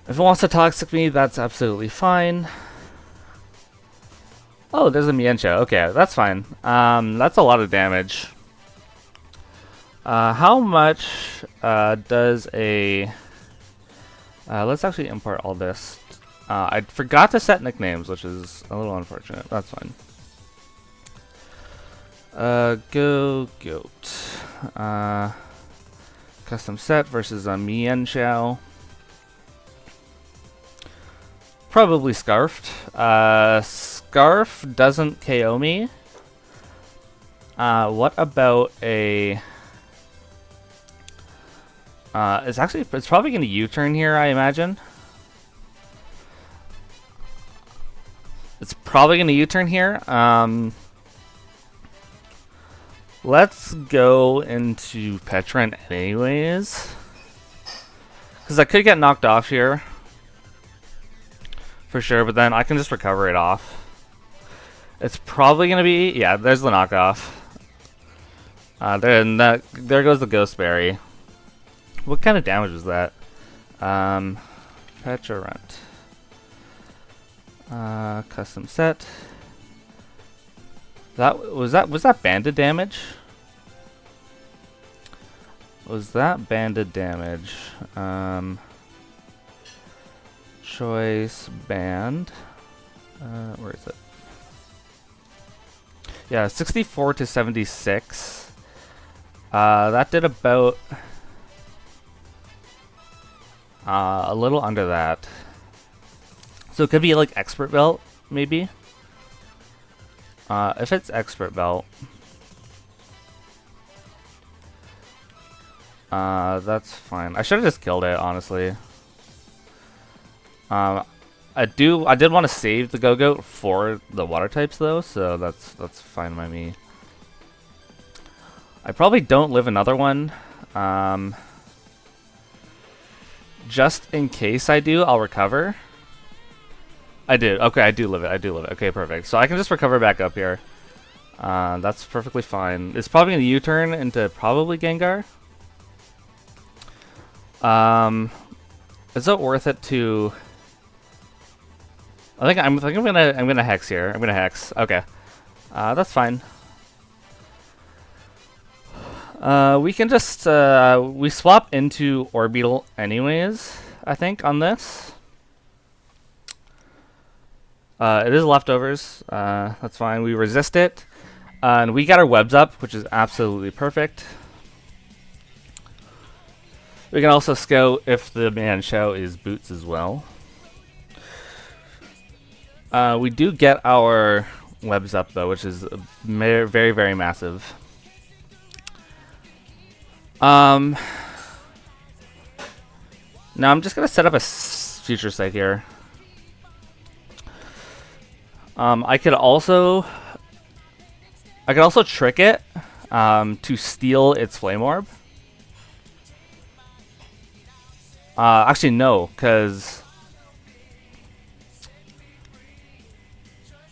If it wants to Toxic me, that's absolutely fine. Oh, there's a Mienshao. Okay, that's fine. That's a lot of damage. How much does a... let's actually import all this. I forgot to set nicknames, which is a little unfortunate. That's fine. Go goat. Custom set versus a Mian Xiao. Probably Scarfed. Scarf doesn't KO me. What about a... it's probably going to U-turn here, I imagine. It's probably going to U-turn here. Let's go into Petron anyways. Because I could get knocked off here. For sure, but then I can just recover it off. It's probably going to be... Yeah, there's the knockoff. There goes the Ghost Berry. What kind of damage was that? Petrorent. Custom set. Was that banded damage? Was that banded damage? Choice band. Where is it? Yeah, 64 to 76. That did about a little under that. So it could be like expert belt, maybe. If it's expert belt, that's fine. I should have just killed it, honestly. I did want to save the Go-Goat for the water types though, so that's fine by me. I probably don't live another one. Just in case I do, I'll recover. I did. Okay, I do live it. Okay, perfect. So I can just recover back up here. That's perfectly fine. It's probably going to U-turn into probably Gengar. Is it worth it to... I think I'm gonna hex here. I'm gonna hex. Okay, that's fine. We can just we swap into Orbeetle anyways. I think on this. It is leftovers. That's fine. We resist it, and we got our webs up, which is absolutely perfect. We can also scout if the Manchow is boots as well. We do get our webs up though, which is very, very massive. Now I'm just gonna set up a future site here. I could also trick it to steal its Flame Orb. Actually, no, because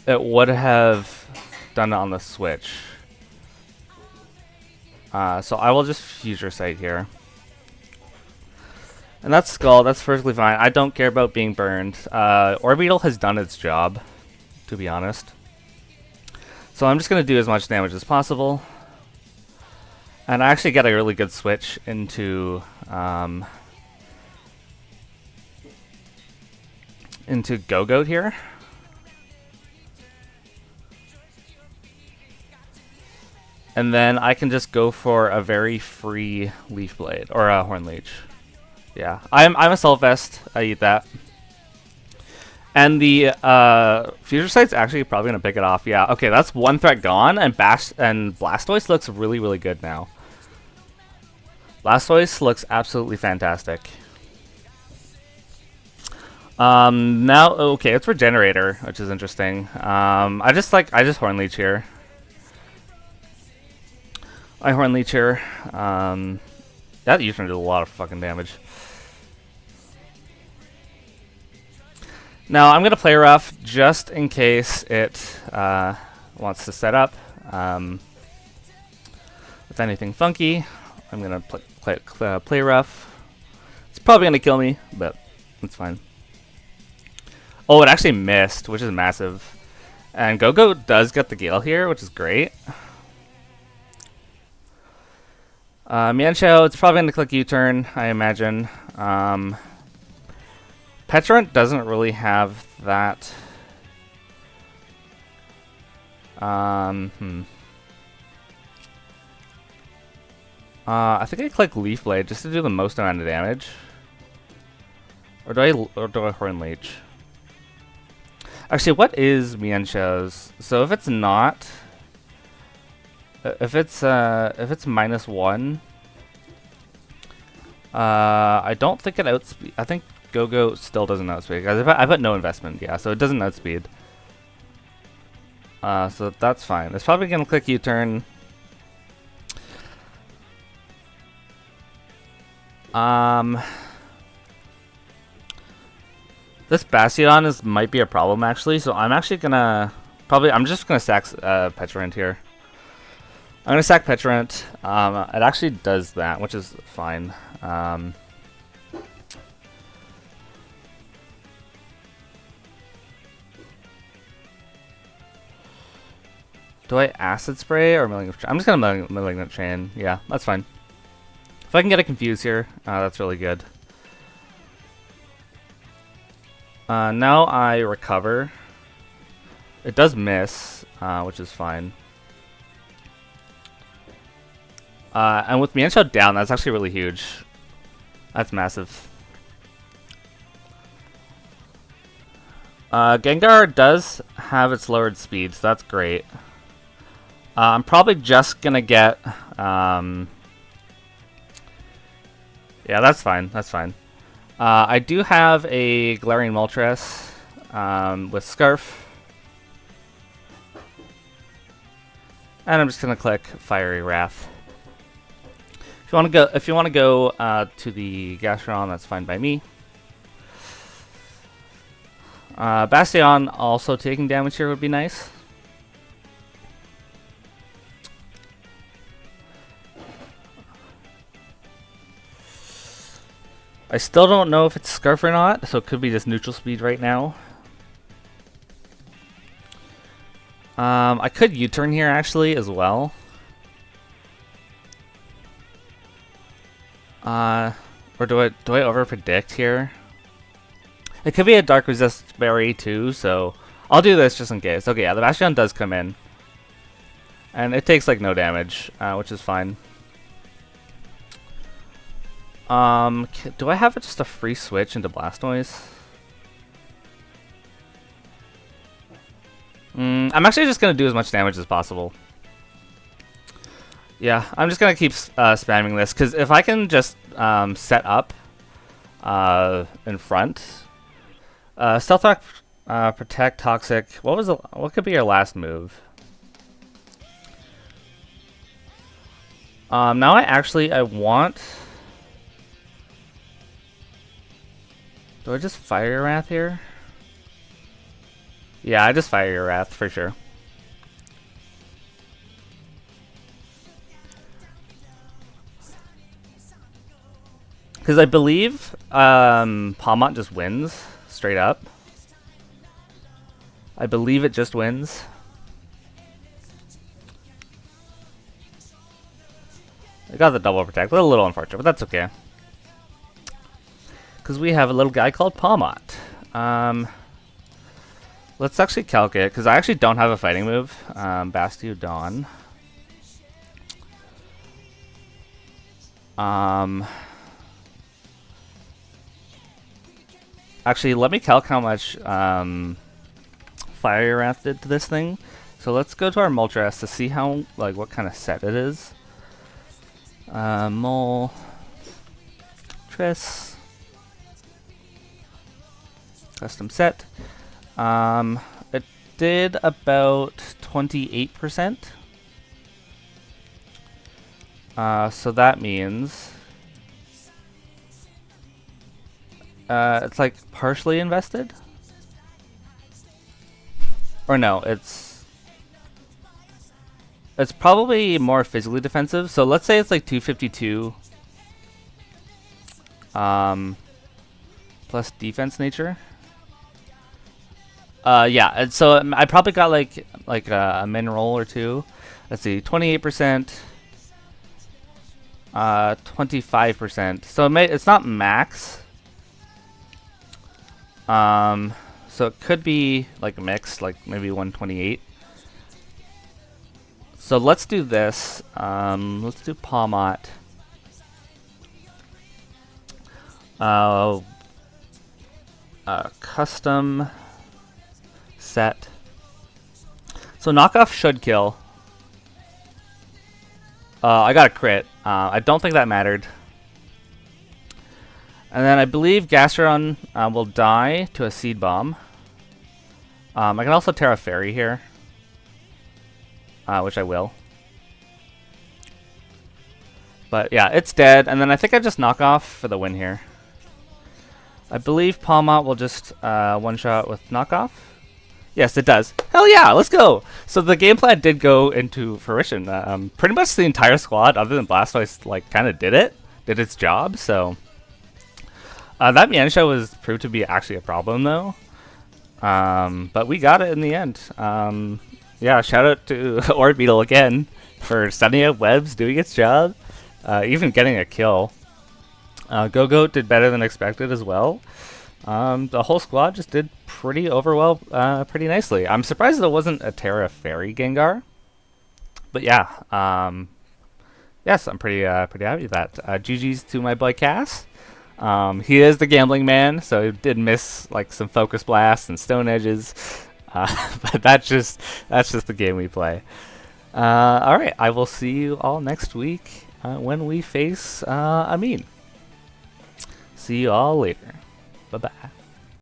it would have done it on the switch. So I will just future sight here. And that's Skull, that's perfectly fine. I don't care about being burned. Orbeetle has done its job, to be honest. So I'm just going to do as much damage as possible. And I actually get a really good switch into Go-Goat here. And then I can just go for a very free Leaf Blade, or a Horn Leech. Yeah, I'm a Self Vest, I eat that. And the Future Sight's actually probably going to pick it off. Yeah, okay, that's one threat gone, and Blastoise looks really, really good now. Blastoise looks absolutely fantastic. Now, okay, it's Regenerator, which is interesting. I just Horn Leech here. I Horn Leech here. That U-turn did a lot of fucking damage. Now I'm gonna play rough just in case it wants to set up with anything funky. I'm gonna play rough. It's probably gonna kill me, but it's fine. Oh, it actually missed, which is massive. And Go-Go does get the Gale here, which is great. Mienshao, it's probably going to click U-turn, I imagine. Petrant doesn't really have that. I think I click Leaf Blade just to do the most amount of damage. Or do I Horn Leech? Actually, what is Mienshou's? So if it's not, if it's -1, I don't think it outspeed. I think Go-Go still doesn't outspeed. I put no investment, yeah, so it doesn't outspeed. So that's fine. It's probably gonna click U-turn. This Bastion might be a problem actually, so I'm actually gonna I'm just gonna sack Petrant here. I'm gonna sack Petrant. It actually does that, which is fine. Do I Acid Spray or Malignant Chain? I'm just gonna Malignant Chain. Yeah, that's fine. If I can get it confused here, that's really good. Now I recover. It does miss, which is fine. And with Mienshao down, that's actually really huge. That's massive. Gengar does have its lowered speed, so that's great. I'm probably just gonna get... yeah, that's fine. That's fine. I do have a Glaring Moltres with Scarf. And I'm just gonna click Fiery Wrath. If you wanna go to the Gastrodon, that's fine by me. Bastion also taking damage here would be nice. I still don't know if it's Scarf or not, so it could be just neutral speed right now. I could U-turn here actually as well. Or do I over-predict here? It could be a Dark Resist Berry too, so I'll do this just in case. Okay, yeah, the Bastion does come in. And it takes like no damage, which is fine. Do I have just a free switch into Blastoise? I'm actually just gonna do as much damage as possible. Yeah, I'm just gonna keep spamming this, because if I can just set up in front, Stealth Rock, Protect, Toxic. What could be your last move? Now I want. Do I just Fire your Wrath here? Yeah, I just Fire your Wrath for sure. Because I believe Palmont just wins straight up. I believe it just wins. I got the double protect. A little unfortunate, but that's okay. Because we have a little guy called Palmont. Let's actually calculate, because I actually don't have a fighting move. Bastiodon. Actually, let me calc how much Fire Wrath did to this thing. So let's go to our Moltres to see how, what kind of set it is. Moltres. Custom set. It did about 28%. So that means it's like partially invested. Or no, it's probably more physically defensive. So let's say it's like 252 plus defense nature. Yeah, and so I probably got like a mineral or two. Let's see, 28%, 25%. So it's not max. So it could be like mixed, like maybe 128. So let's do this. Let's do Palmot. Custom set. So knockoff should kill. I got a crit. I don't think that mattered. And then I believe Gastron will die to a Seed Bomb. I can also Terra Fairy here. Which I will. But yeah, it's dead. And then I think I just knock off for the win here. I believe Palmot will just one-shot with knockoff. Yes, it does. Hell yeah, let's go! So the game plan did go into fruition. Pretty much the entire squad, other than Blastoise, like, kind of did its job, so... that Miansha was proved to be actually a problem, though. But we got it in the end. Yeah, shout out to Orbeetle again for sending out webs, doing its job, even getting a kill. Go-Goat did better than expected as well. The whole squad just did pretty pretty nicely. I'm surprised there wasn't a Terra Fairy Gengar. But yeah, yes, I'm pretty happy with that. GG's to my boy Cass. He is the gambling man, so he did miss like some Focus Blasts and Stone Edges. But that's just the game we play. All right, I will see you all next week when we face Amin. See you all later. Bye-bye.